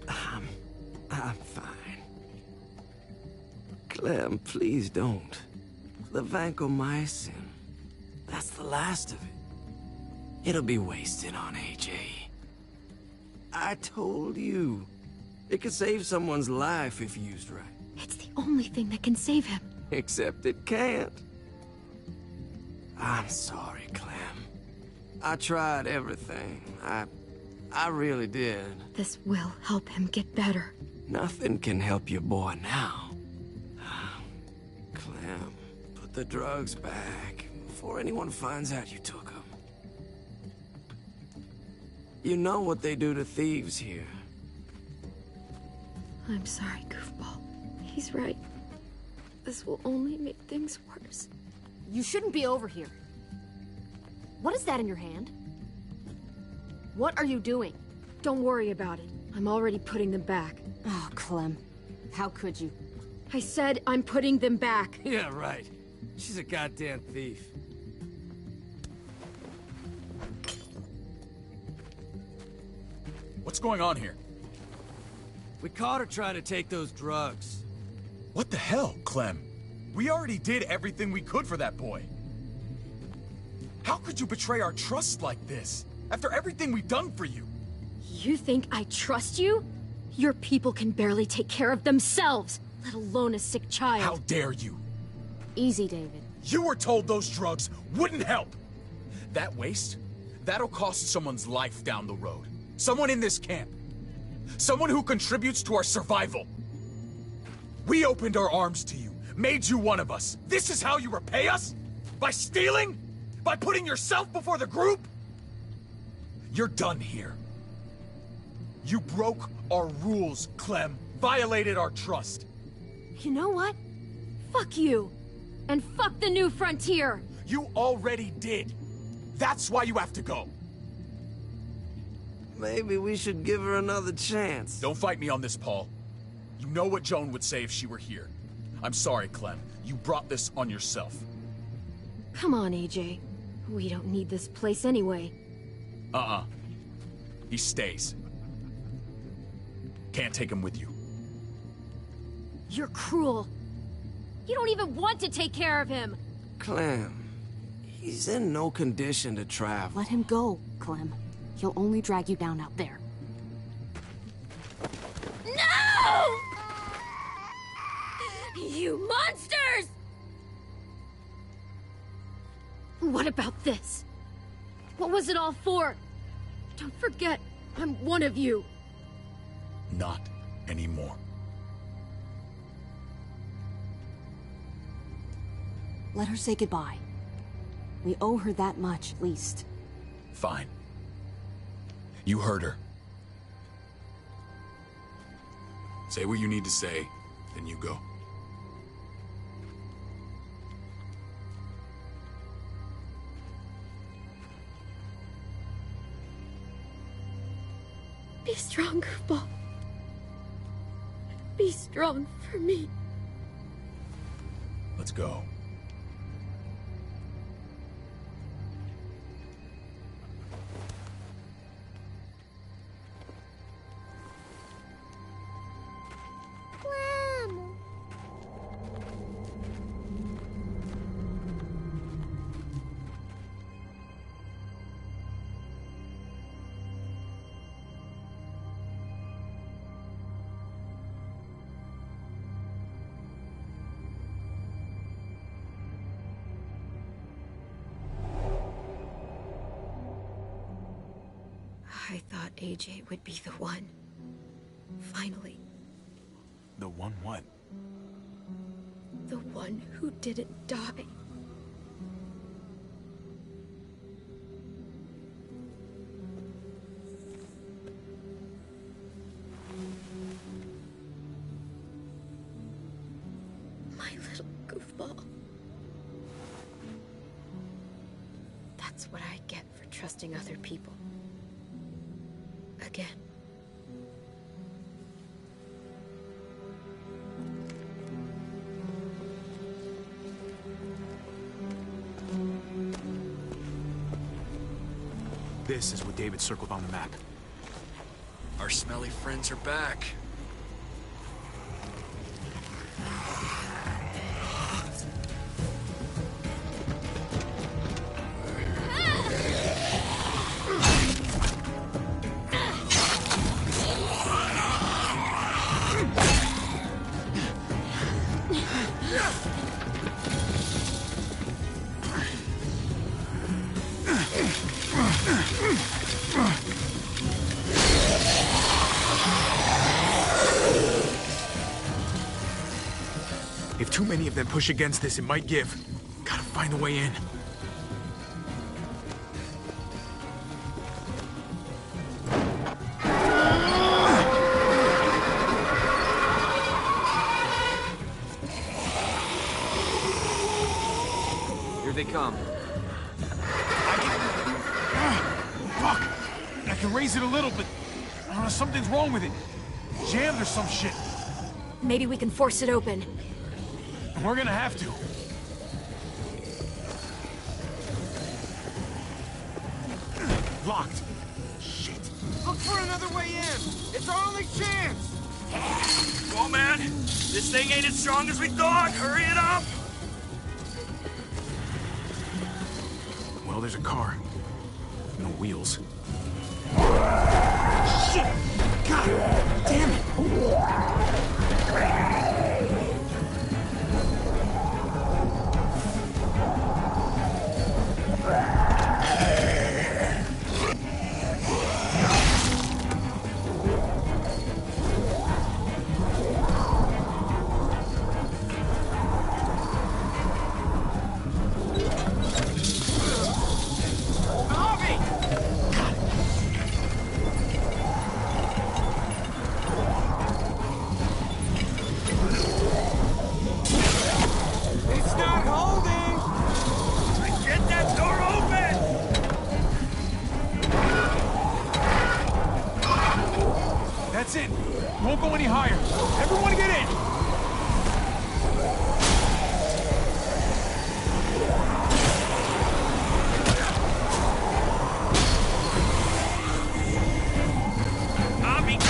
S13: I'm fine. Clem, please don't. The vancomycin. That's the last of it. It'll be wasted on AJ. I told you. It could save someone's life if used right.
S7: It's the only thing that can save him.
S13: Except it can't. I'm sorry, Clem. I tried everything. I really did.
S7: This will help him get better.
S13: Nothing can help your boy now. Clem, put the drugs back before anyone finds out you took them. You know what they do to thieves here.
S7: I'm sorry, goofball. He's right. This will only make things worse.
S4: You shouldn't be over here. What is that in your hand? What are you doing?
S7: Don't worry about it. I'm already putting them back.
S4: Oh, Clem. How could you?
S7: I said I'm putting them back.
S13: Yeah, right. She's a goddamn thief.
S9: What's going on here?
S13: We caught her trying to take those drugs.
S9: What the hell, Clem? We already did everything we could for that boy. How could you betray our trust like this? After everything we've done for you?
S7: You think I trust you? Your people can barely take care of themselves, let alone a sick child.
S9: How dare you?
S4: Easy, David.
S9: You were told those drugs wouldn't help. That waste, that'll cost someone's life down the road. Someone in this camp. Someone who contributes to our survival. We opened our arms to you, made you one of us. This is how you repay us? By stealing? By putting yourself before the group? You're done here. You broke our rules, Clem. Violated our trust.
S7: You know what? Fuck you. And fuck the New Frontier.
S9: You already did. That's why you have to go.
S13: Maybe we should give her another chance.
S9: Don't fight me on this, Paul. You know what Joan would say if she were here. I'm sorry, Clem. You brought this on yourself.
S7: Come on, AJ. We don't need this place anyway.
S9: He stays. Can't take him with you.
S7: You're cruel. You don't even want to take care of him.
S13: Clem, he's in no condition to travel.
S4: Let him go, Clem. He'll only drag you down out there.
S7: No! You monsters! What about this? What was it all for? Don't forget, I'm one of you.
S9: Not anymore.
S4: Let her say goodbye.
S18: We owe her that much, at least.
S9: Fine. You heard her.
S12: Say what you need to say, then you go.
S7: Be strong, Goofball. Be strong for me.
S9: Let's go.
S7: I thought AJ would be the one. Finally.
S1: The one what?
S7: The one who didn't die. My little goofball. That's what I get for trusting other people. Again.
S1: This is what David circled on the map.
S10: Our smelly friends are back.
S1: If too many of them push against this, it might give. Gotta find a way in.
S13: Here they come.
S1: Fuck! I can raise it a little, but something's wrong with it. Jammed or some shit.
S7: Maybe we can force it open.
S1: We're gonna have to. Locked. Shit.
S8: Look for another way in. It's our only chance.
S10: Come on, man. This thing ain't as strong as we thought. Hurry it up.
S1: Well, there's a car. No wheels.
S8: Shit! God damn it!
S1: That's it. Won't go any higher. Everyone get in.
S10: Abby, go!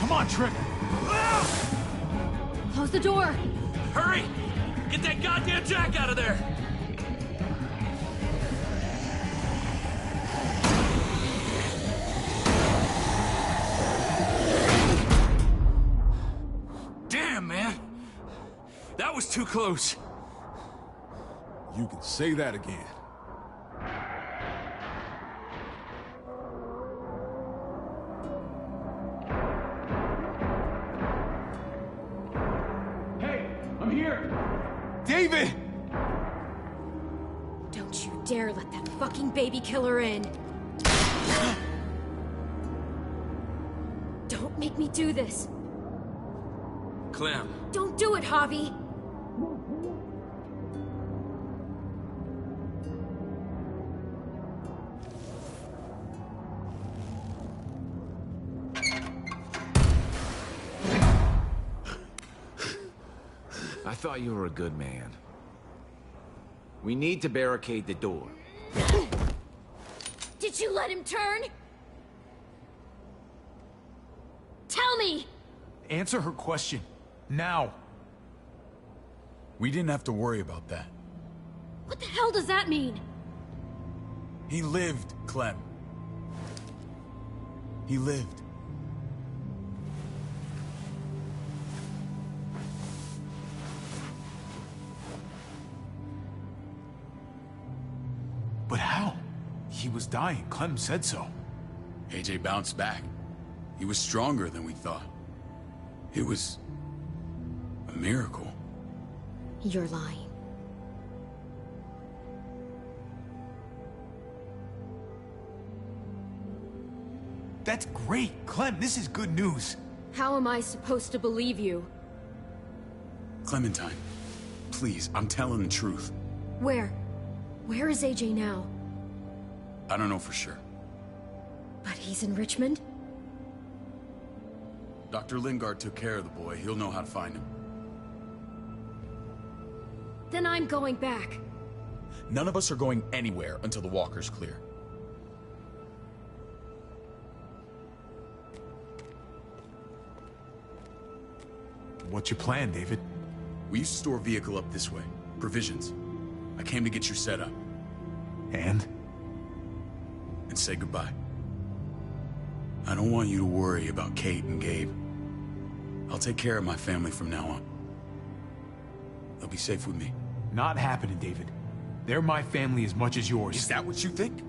S1: Come on, Trick.
S7: Close the door.
S10: Hurry! Get that goddamn jack out of there! was too close.
S6: You can say that again.
S1: Hey, I'm here! David!
S19: Don't you dare let that fucking baby killer in. Don't make me do this.
S10: Clem.
S19: Don't do it, Javi.
S5: I thought you were a good man. We need to barricade the door.
S19: Did you let him turn? Tell me!
S1: Answer her question. Now.
S9: We didn't have to worry about that.
S19: What the hell does that mean?
S9: He lived, Clem. He lived.
S1: But how? He was dying. Clem said so.
S12: AJ bounced back. He was stronger than we thought. It was a miracle.
S19: You're lying.
S1: That's great. Clem, this is good news.
S19: How am I supposed to believe you?
S12: Clementine, please, I'm telling the truth.
S19: Where? Where is AJ now?
S12: I don't know for sure.
S19: But he's in Richmond?
S12: Dr. Lingard took care of the boy. He'll know how to find him.
S19: Then I'm going back.
S9: None of us are going anywhere until the walker's clear.
S1: What's your plan, David?
S12: We used to store a vehicle up this way. Provisions. I came to get you set up.
S1: And
S12: say goodbye. I don't want you to worry about Kate and Gabe. I'll take care of my family from now on. They'll be safe with me.
S1: Not happening, David. They're my family as much as yours.
S12: Is that what you think?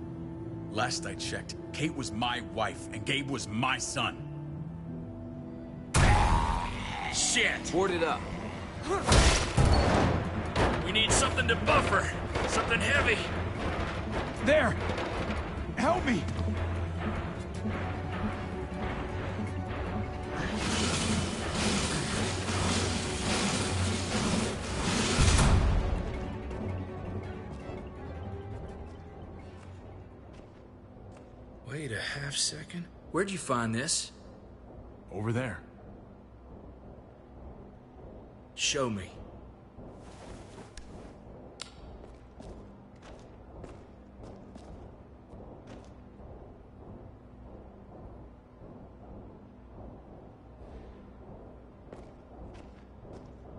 S12: Last I checked, Kate was my wife and Gabe was my son.
S10: Shit!
S5: Board it up.
S10: We need something to buffer. Something heavy.
S1: There! Help me!
S10: Wait a half second. Where'd you find this?
S1: Over there.
S10: Show me.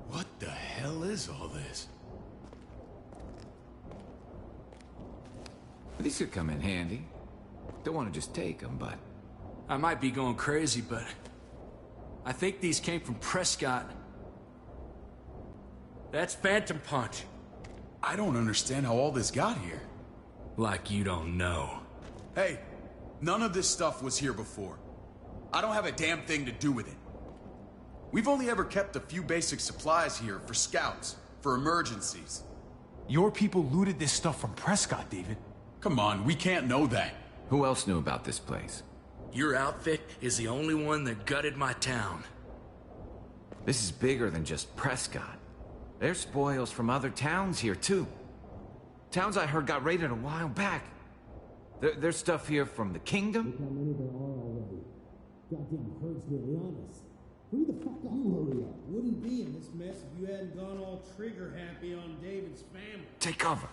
S12: What the hell is all this?
S5: These could come in handy. Don't want to just take them, but...
S10: I might be going crazy, but... I think these came from Prescott. That's Phantom Punch.
S12: I don't understand how all this got here.
S10: Like you don't know.
S12: Hey, none of this stuff was here before. I don't have a damn thing to do with it. We've only ever kept a few basic supplies here for scouts, for emergencies.
S1: Your people looted this stuff from Prescott, David.
S12: Come on, we can't know that.
S5: Who else knew about this place?
S10: Your outfit is the only one that gutted my town.
S5: This is bigger than just Prescott. There's spoils from other towns here, too. Towns I heard got raided a while back. There's stuff here from the Kingdom.
S20: Goddamn hurts to be honest. Who the fuck are you? Hurry up. Wouldn't be in this mess if you hadn't gone all trigger happy on David's family.
S5: Take cover.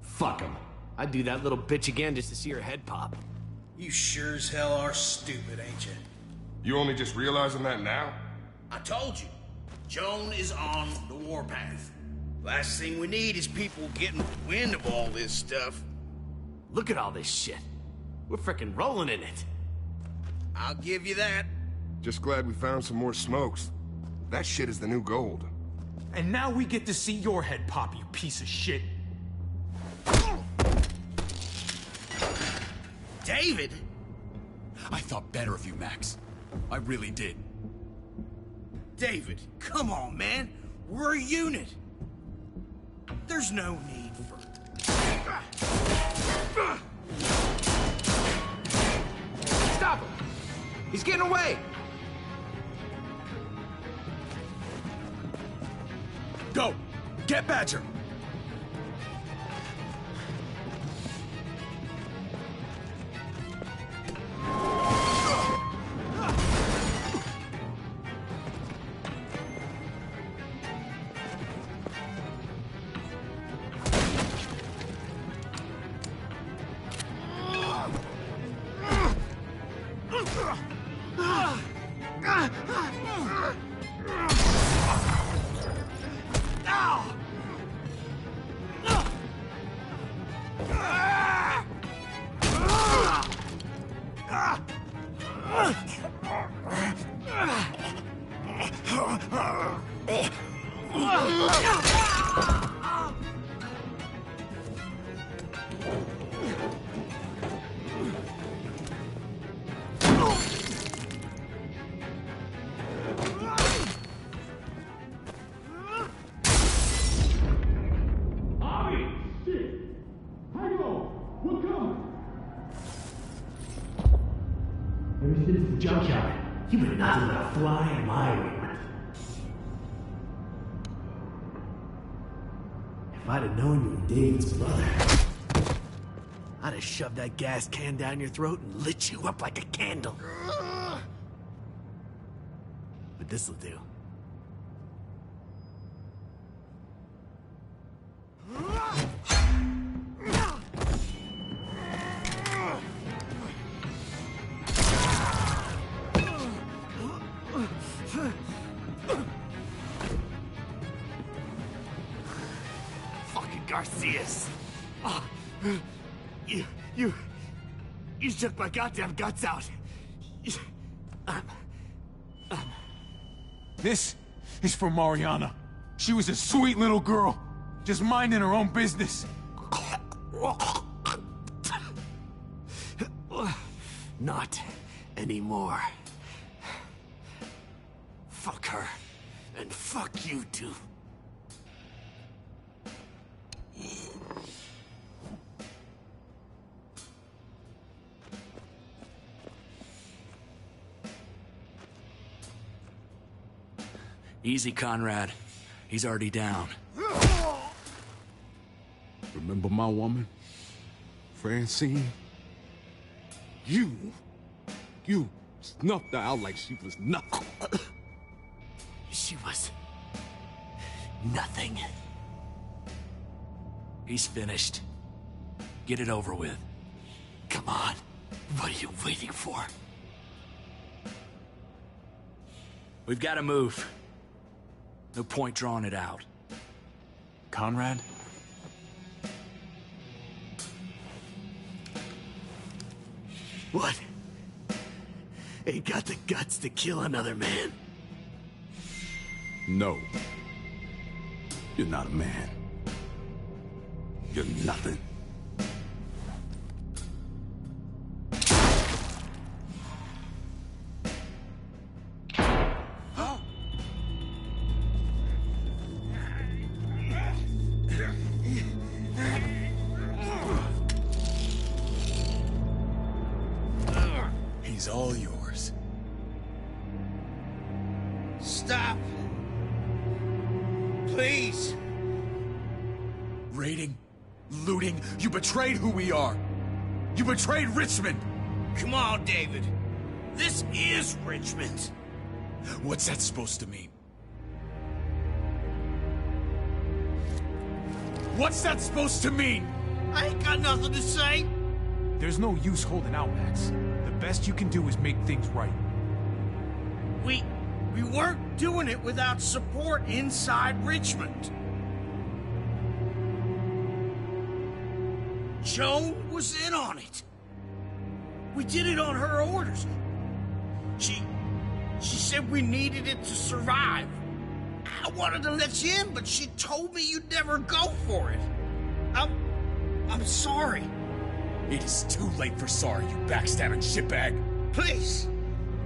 S21: Fuck him. I'd do that little bitch again just to see her head pop.
S16: You sure as hell are stupid, ain't you?
S22: You only just realizing that now?
S16: I told you. Joan is on the warpath. Last thing we need is people getting wind of all this stuff.
S21: Look at all this shit. We're frickin' rolling in it.
S16: I'll give you that.
S22: Just glad we found some more smokes. That shit is the new gold.
S1: And now we get to see your head pop, you piece of shit.
S16: David?
S9: I thought better of you, Max. I really did.
S16: David, come on, man. We're a unit. There's no need for...
S5: Stop him! He's getting away!
S9: Go! Get Badger!
S21: Junkyard. You would not let a fly in my wing. If I'd have known you were David's brother, I'd have shoved that gas can down your throat and lit you up like a candle. But this'll do. Garcias. Oh, you took my goddamn guts out.
S1: This is for Mariana. She was a sweet little girl, just minding her own business.
S21: Not anymore. Fuck her, and fuck you too.
S10: Easy, Conrad. He's already down.
S6: Remember my woman? Francine? You snuffed her out like she was nothing.
S21: She was... nothing.
S10: He's finished. Get it over with.
S21: Come on. What are you waiting for?
S10: We've got to move. No point drawing it out.
S1: Conrad?
S21: What? Ain't got the guts to kill another man?
S6: No. You're not a man. You're nothing.
S9: He's all yours.
S16: Stop. Please.
S9: Raiding, looting, you betrayed who we are. You betrayed Richmond.
S16: Come on, David. This is Richmond.
S9: What's that supposed to mean? What's that supposed to mean?
S16: I ain't got nothing to say.
S1: There's no use holding out, Max. The best you can do is make things right.
S16: We weren't doing it without support inside Richmond. Joan was in on it. We did it on her orders. She said we needed it to survive. I wanted to let you in, but she told me you'd never go for it. I'm sorry.
S9: It is too late for sorry, you backstabbing shitbag.
S16: Please,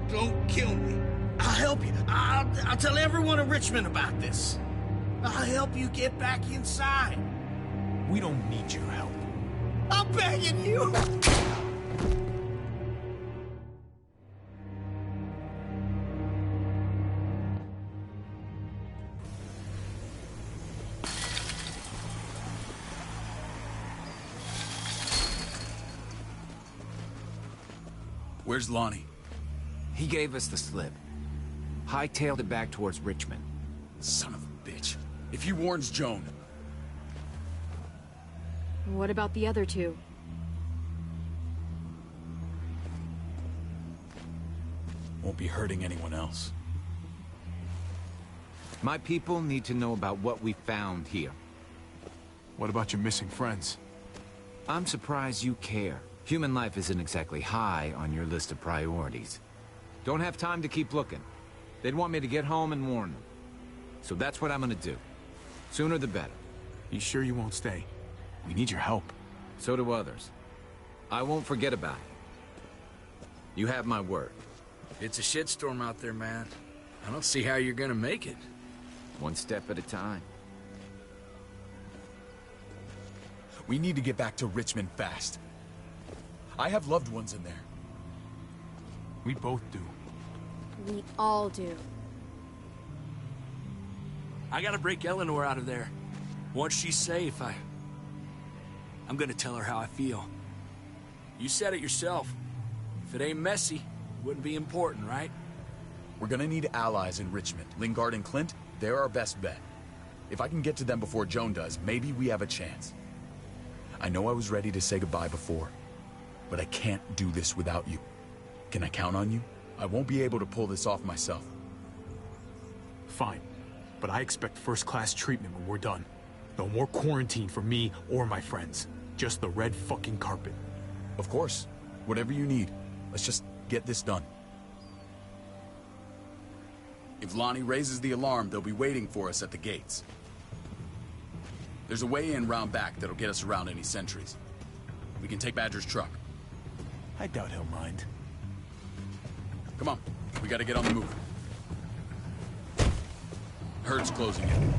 S16: don't kill me. I'll help you. I'll tell everyone in Richmond about this. I'll help you get back inside.
S1: We don't need your help.
S16: I'm begging you.
S9: Where's Lonnie?
S5: He gave us the slip. Hightailed it back towards Richmond.
S9: Son of a bitch. If he warns Joan...
S19: What about the other two?
S9: Won't be hurting anyone else.
S5: My people need to know about what we found here.
S1: What about your missing friends?
S5: I'm surprised you care. Human life isn't exactly high on your list of priorities. Don't have time to keep looking. They'd want me to get home and warn them. So that's what I'm gonna do. Sooner the better.
S1: You sure you won't stay? We need your help.
S5: So do others. I won't forget about it. You have my word.
S10: It's a shitstorm out there, man. I don't see how you're gonna make it.
S5: One step at a time.
S9: We need to get back to Richmond fast. I have loved ones in there.
S1: We both do.
S19: We all do.
S10: I gotta break Eleanor out of there. Once she's safe, I'm gonna tell her how I feel. You said it yourself. If it ain't messy, it wouldn't be important, right?
S9: We're gonna need allies in Richmond. Lingard and Clint, they're our best bet. If I can get to them before Joan does, maybe we have a chance. I know I was ready to say goodbye before, but I can't do this without you. Can I count on you? I won't be able to pull this off myself.
S1: Fine, but I expect first-class treatment when we're done. No more quarantine for me or my friends. Just the red fucking carpet.
S9: Of course. Whatever you need. Let's just get this done. If Lonnie raises the alarm, they'll be waiting for us at the gates. There's a way in round back that'll get us around any sentries. We can take Badger's truck.
S1: I doubt he'll mind.
S9: Come on, we gotta get on the move. Herd's closing in.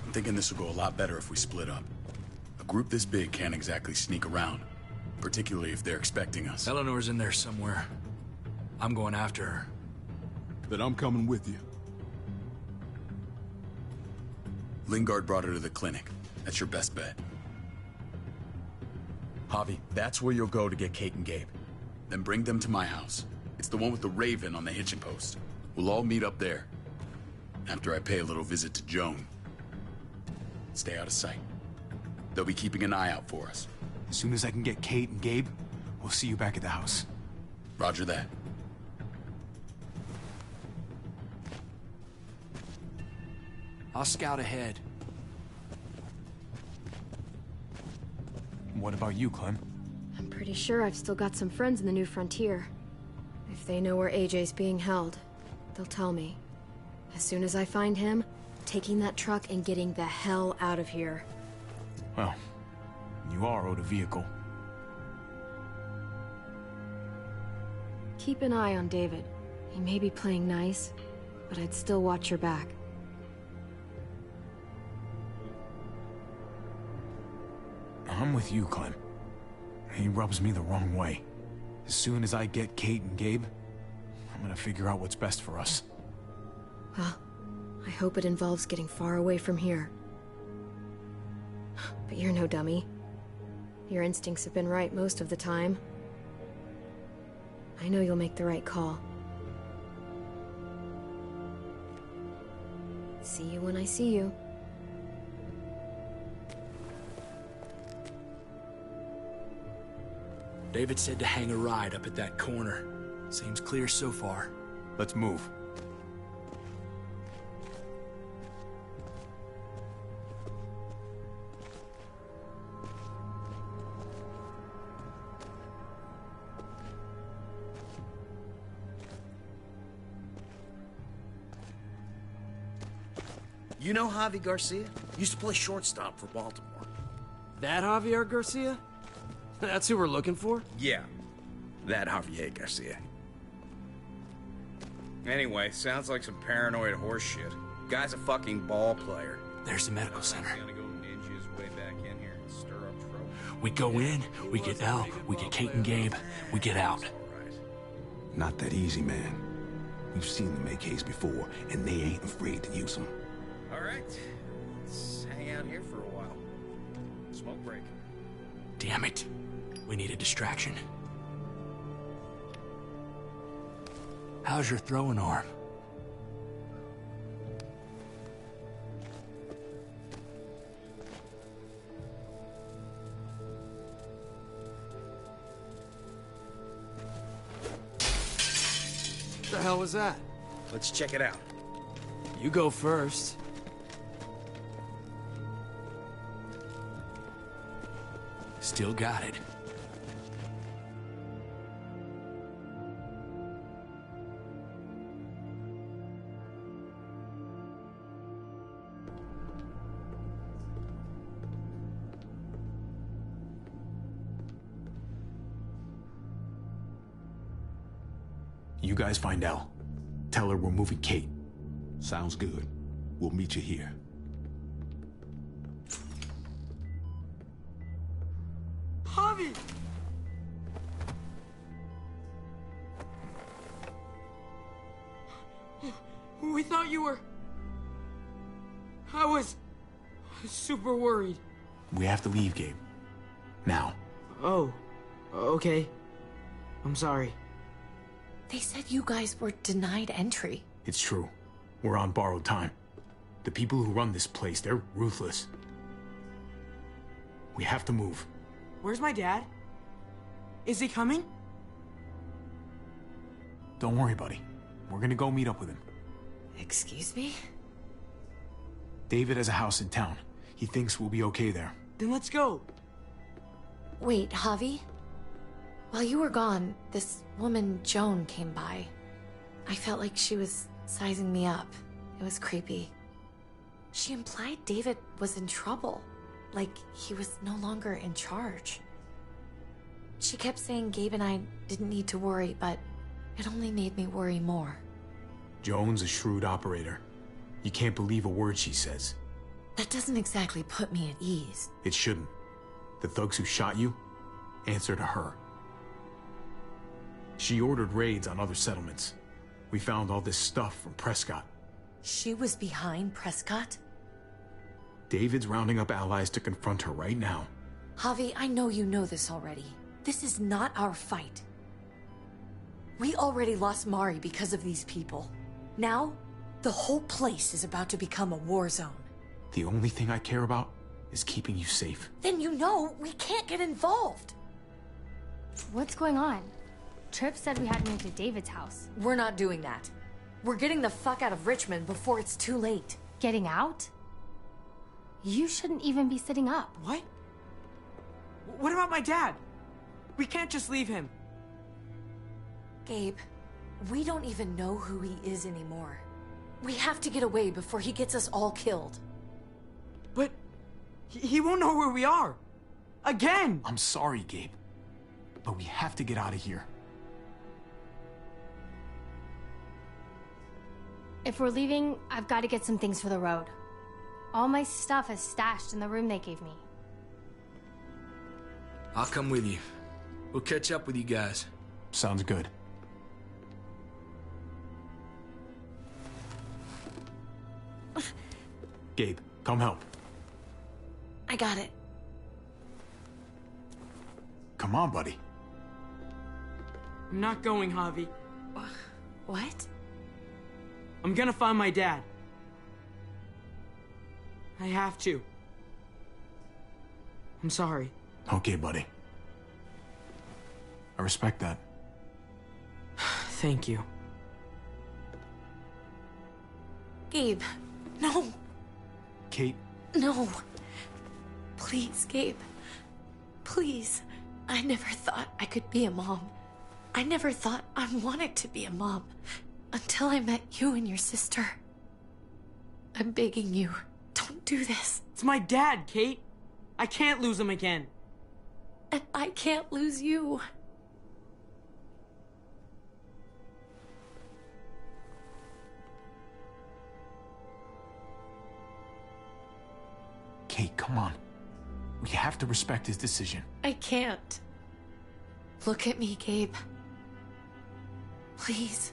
S9: I'm thinking this will go a lot better if we split up. A group this big can't exactly sneak around, particularly if they're expecting us.
S10: Eleanor's in there somewhere. I'm going after her.
S6: Then I'm coming with you.
S9: Lingard brought her to the clinic. That's your best bet. Javi, that's where you'll go to get Kate and Gabe. Then bring them to my house. It's the one with the raven on the hitching post. We'll all meet up there. After I pay a little visit to Joan. Stay out of sight. They'll be keeping an eye out for us.
S1: As soon as I can get Kate and Gabe, we'll see you back at the house.
S9: Roger that.
S10: I'll scout ahead.
S1: What about you, Clem?
S19: I'm pretty sure I've still got some friends in the New Frontier. If they know where AJ's being held, they'll tell me. As soon as I find him, taking that truck and getting the hell out of here.
S1: Well, you are owed a vehicle.
S19: Keep an eye on David. He may be playing nice, but I'd still watch your back.
S1: I'm with you, Clem. He rubs me the wrong way. As soon as I get Kate and Gabe, I'm gonna figure out what's best for us.
S19: Well, I hope it involves getting far away from here. But you're no dummy. Your instincts have been right most of the time. I know you'll make the right call. See you when I see you.
S10: David said to hang a ride up at that corner. Seems clear so far.
S1: Let's move.
S2: You know Javi Garcia? Used to play shortstop for Baltimore.
S13: That Javier Garcia? That's who we're looking for?
S11: Yeah, that Javier Garcia. Anyway, sounds like some paranoid horse shit. Guy's a fucking ball player.
S10: There's the medical center.
S11: Gonna go ninja his way back in here and stir up trouble.
S10: We go in, we get Elle, we get Kate and Gabe, we get out.
S6: Not that easy, man. We've seen them AKs before, and they ain't afraid to use them.
S11: All right, let's hang out here for a while. Smoke break.
S10: Damn it. We need a distraction. How's your throwing arm?
S13: What the hell was that?
S11: Let's check it out.
S13: You go first.
S10: Still got it.
S1: You guys find Elle. Tell her we're moving Kate.
S6: Sounds good. We'll meet you here.
S8: Javi! We thought you were... I was super worried.
S1: We have to leave, Gabe. Now.
S8: Oh, okay. I'm sorry.
S7: They said you guys were denied entry.
S1: It's true. We're on borrowed time. The people who run this place, they're ruthless. We have to move.
S8: Where's my dad? Is he coming?
S1: Don't worry, buddy. We're gonna go meet up with him.
S7: Excuse me?
S1: David has a house in town. He thinks we'll be okay there.
S8: Then let's go.
S7: Wait, Javi? While you were gone, this woman, Joan, came by. I felt like she was sizing me up. It was creepy. She implied David was in trouble. Like he was no longer in charge. She kept saying Gabe and I didn't need to worry, but it only made me worry more.
S1: Joan's a shrewd operator. You can't believe a word she says.
S7: That doesn't exactly put me at ease.
S1: It shouldn't. The thugs who shot you answer to her. She ordered raids on other settlements. We found all this stuff from Prescott.
S7: She was behind Prescott?
S1: David's rounding up allies to confront her right now.
S7: Javi, I know you know this already. This is not our fight. We already lost Mari because of these people. Now, the whole place is about to become a war zone.
S1: The only thing I care about is keeping you safe.
S7: Then you know we can't get involved.
S3: What's going on? Tripp said we had to move to David's house.
S7: We're not doing that. We're getting the fuck out of Richmond before it's too late.
S3: Getting out? You shouldn't even be sitting up.
S8: What? What about my dad? We can't just leave him.
S7: Gabe, we don't even know who he is anymore. We have to get away before he gets us all killed.
S8: But he won't know where we are. Again!
S1: I'm sorry, Gabe. But we have to get out of here.
S3: If we're leaving, I've got to get some things for the road. All my stuff is stashed in the room they gave me.
S10: I'll come with you. We'll catch up with you guys.
S1: Sounds good. Gabe, come help.
S7: I got it.
S1: Come on, buddy.
S8: I'm not going, Javi.
S7: What?
S8: I'm gonna find my dad. I have to. I'm sorry.
S1: Okay, buddy. I respect that.
S8: Thank you.
S7: Gabe, no.
S1: Kate.
S7: No. Please, Gabe. Please. I never thought I could be a mom. I never thought I wanted to be a mom. Until I met you and your sister. I'm begging you, don't do this.
S8: It's my dad, Kate. I can't lose him again.
S7: And I can't lose you.
S1: Kate, come on. We have to respect his decision.
S7: I can't. Look at me, Gabe. Please.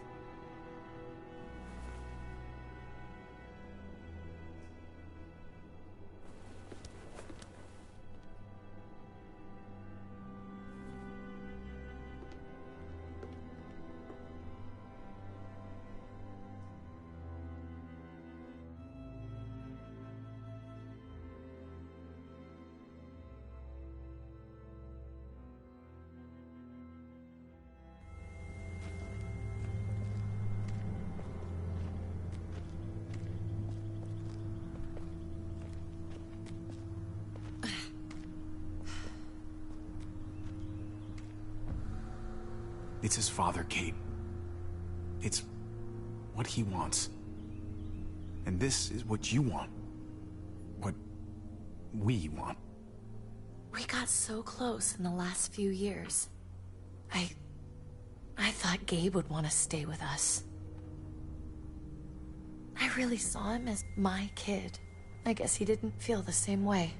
S1: It's his father, Kate. It's what he wants. And this is what you want. What we want.
S7: We got so close in the last few years. I thought Gabe would want to stay with us. I really saw him as my kid. I guess he didn't feel the same way.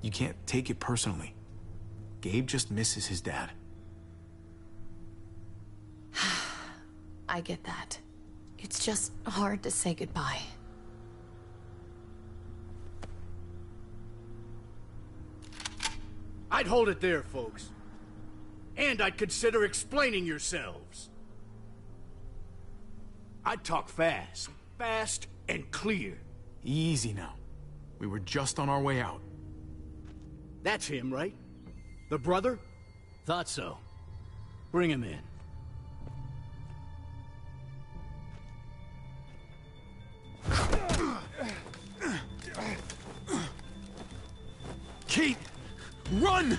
S1: You can't take it personally. Gabe just misses his dad.
S7: I get that. It's just hard to say goodbye.
S21: I'd hold it there, folks. And I'd consider explaining yourselves. I'd talk fast. Fast and clear.
S1: Easy now. We were just on our way out.
S21: That's him, right? The brother? Thought so. Bring him in.
S1: Kate! Run!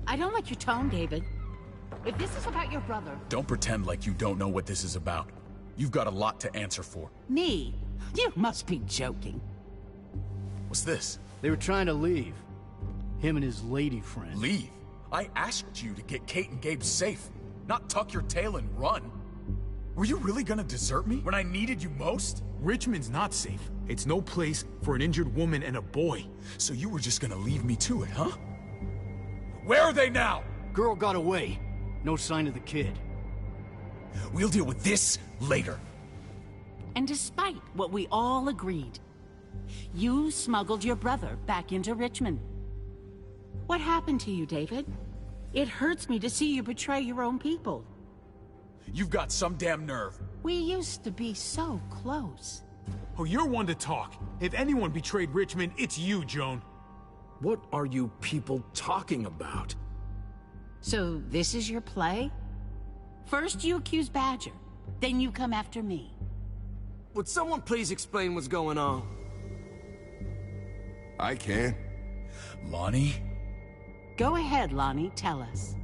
S14: I don't like your tone, David. If this is about your brother...
S9: Don't pretend like you don't know what this is about. You've got a lot to answer for.
S14: Me? You must be joking.
S9: What's this?
S21: They were trying to leave. Him and his lady friend.
S9: Leave? I asked you to get Kate and Gabe safe, not tuck your tail and run. Were you really gonna desert me when I needed you most?
S1: Richmond's not safe. It's no place for an injured woman and a boy.
S9: So you were just gonna leave me to it, huh? Where are they now?
S21: Girl got away. No sign of the kid.
S9: We'll deal with this later.
S14: And despite what we all agreed, you smuggled your brother back into Richmond. What happened to you, David? It hurts me to see you betray your own people.
S9: You've got some damn nerve.
S14: We used to be so close.
S1: Oh, you're one to talk. If anyone betrayed Richmond, it's you, Joan.
S10: What are you people talking about?
S14: So this is your play? First you accuse Badger, then you come after me.
S13: Would someone please explain what's going on?
S22: I can.
S9: Lonnie?
S14: Go ahead, Lonnie, tell us.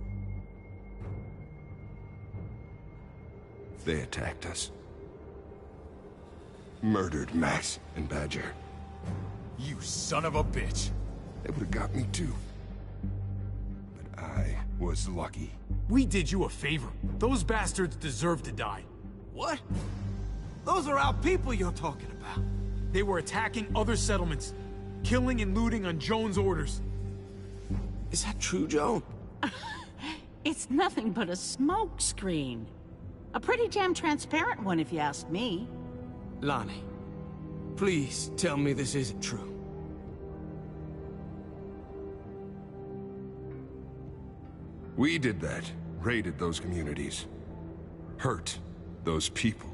S22: They attacked us. Murdered Max and Badger.
S9: You son of a bitch.
S22: They would have got me too. But I was lucky.
S1: We did you a favor. Those bastards deserve to die.
S21: What? Those are our people you're talking about.
S1: They were attacking other settlements, killing and looting on Joan's orders.
S13: Is that true, Joan?
S14: It's nothing but a smoke screen. A pretty damn transparent one, if you ask me.
S13: Lonnie, please tell me this isn't true.
S22: We did that. Raided those communities. Hurt those people.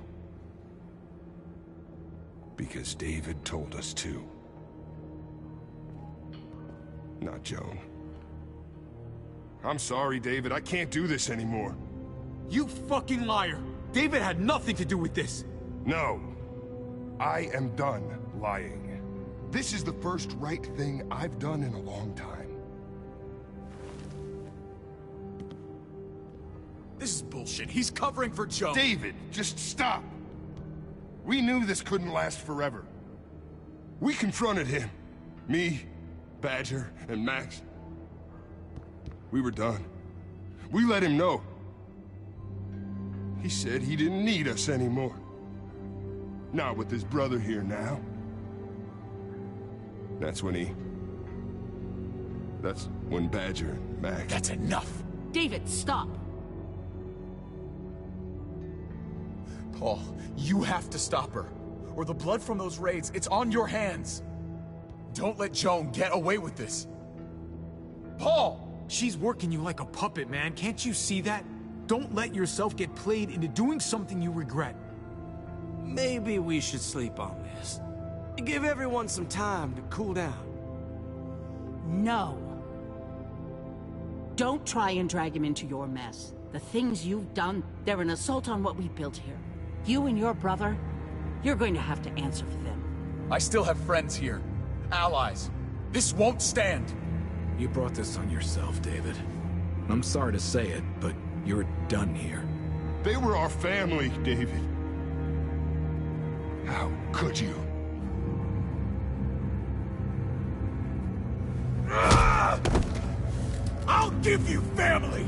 S22: Because David told us to. Not Joan. I'm sorry, David. I can't do this anymore.
S1: You fucking liar! David had nothing to do with this!
S22: No. I am done lying. This is the first right thing I've done in a long time.
S9: This is bullshit. He's covering for Joan.
S22: David, just stop! We knew this couldn't last forever. We confronted him. Me, Badger, and Max. We were done. We let him know. He said he didn't need us anymore. Not with his brother here now. That's when Badger and Max...
S9: That's enough!
S14: David, stop!
S9: Paul, you have to stop her. Or the blood from those raids, it's on your hands. Don't let Joan get away with this. Paul!
S1: She's working you like a puppet, man. Can't you see that? Don't let yourself get played into doing something you regret.
S13: Maybe we should sleep on this. Give everyone some time to cool down.
S14: No. Don't try and drag him into your mess. The things you've done, they're an assault on what we built here. You and your brother, you're going to have to answer for them.
S9: I still have friends here. Allies. This won't stand.
S1: You brought this on yourself, David. I'm sorry to say it, but you're done here.
S22: They were our family, David. How could you?
S9: I'll give you family!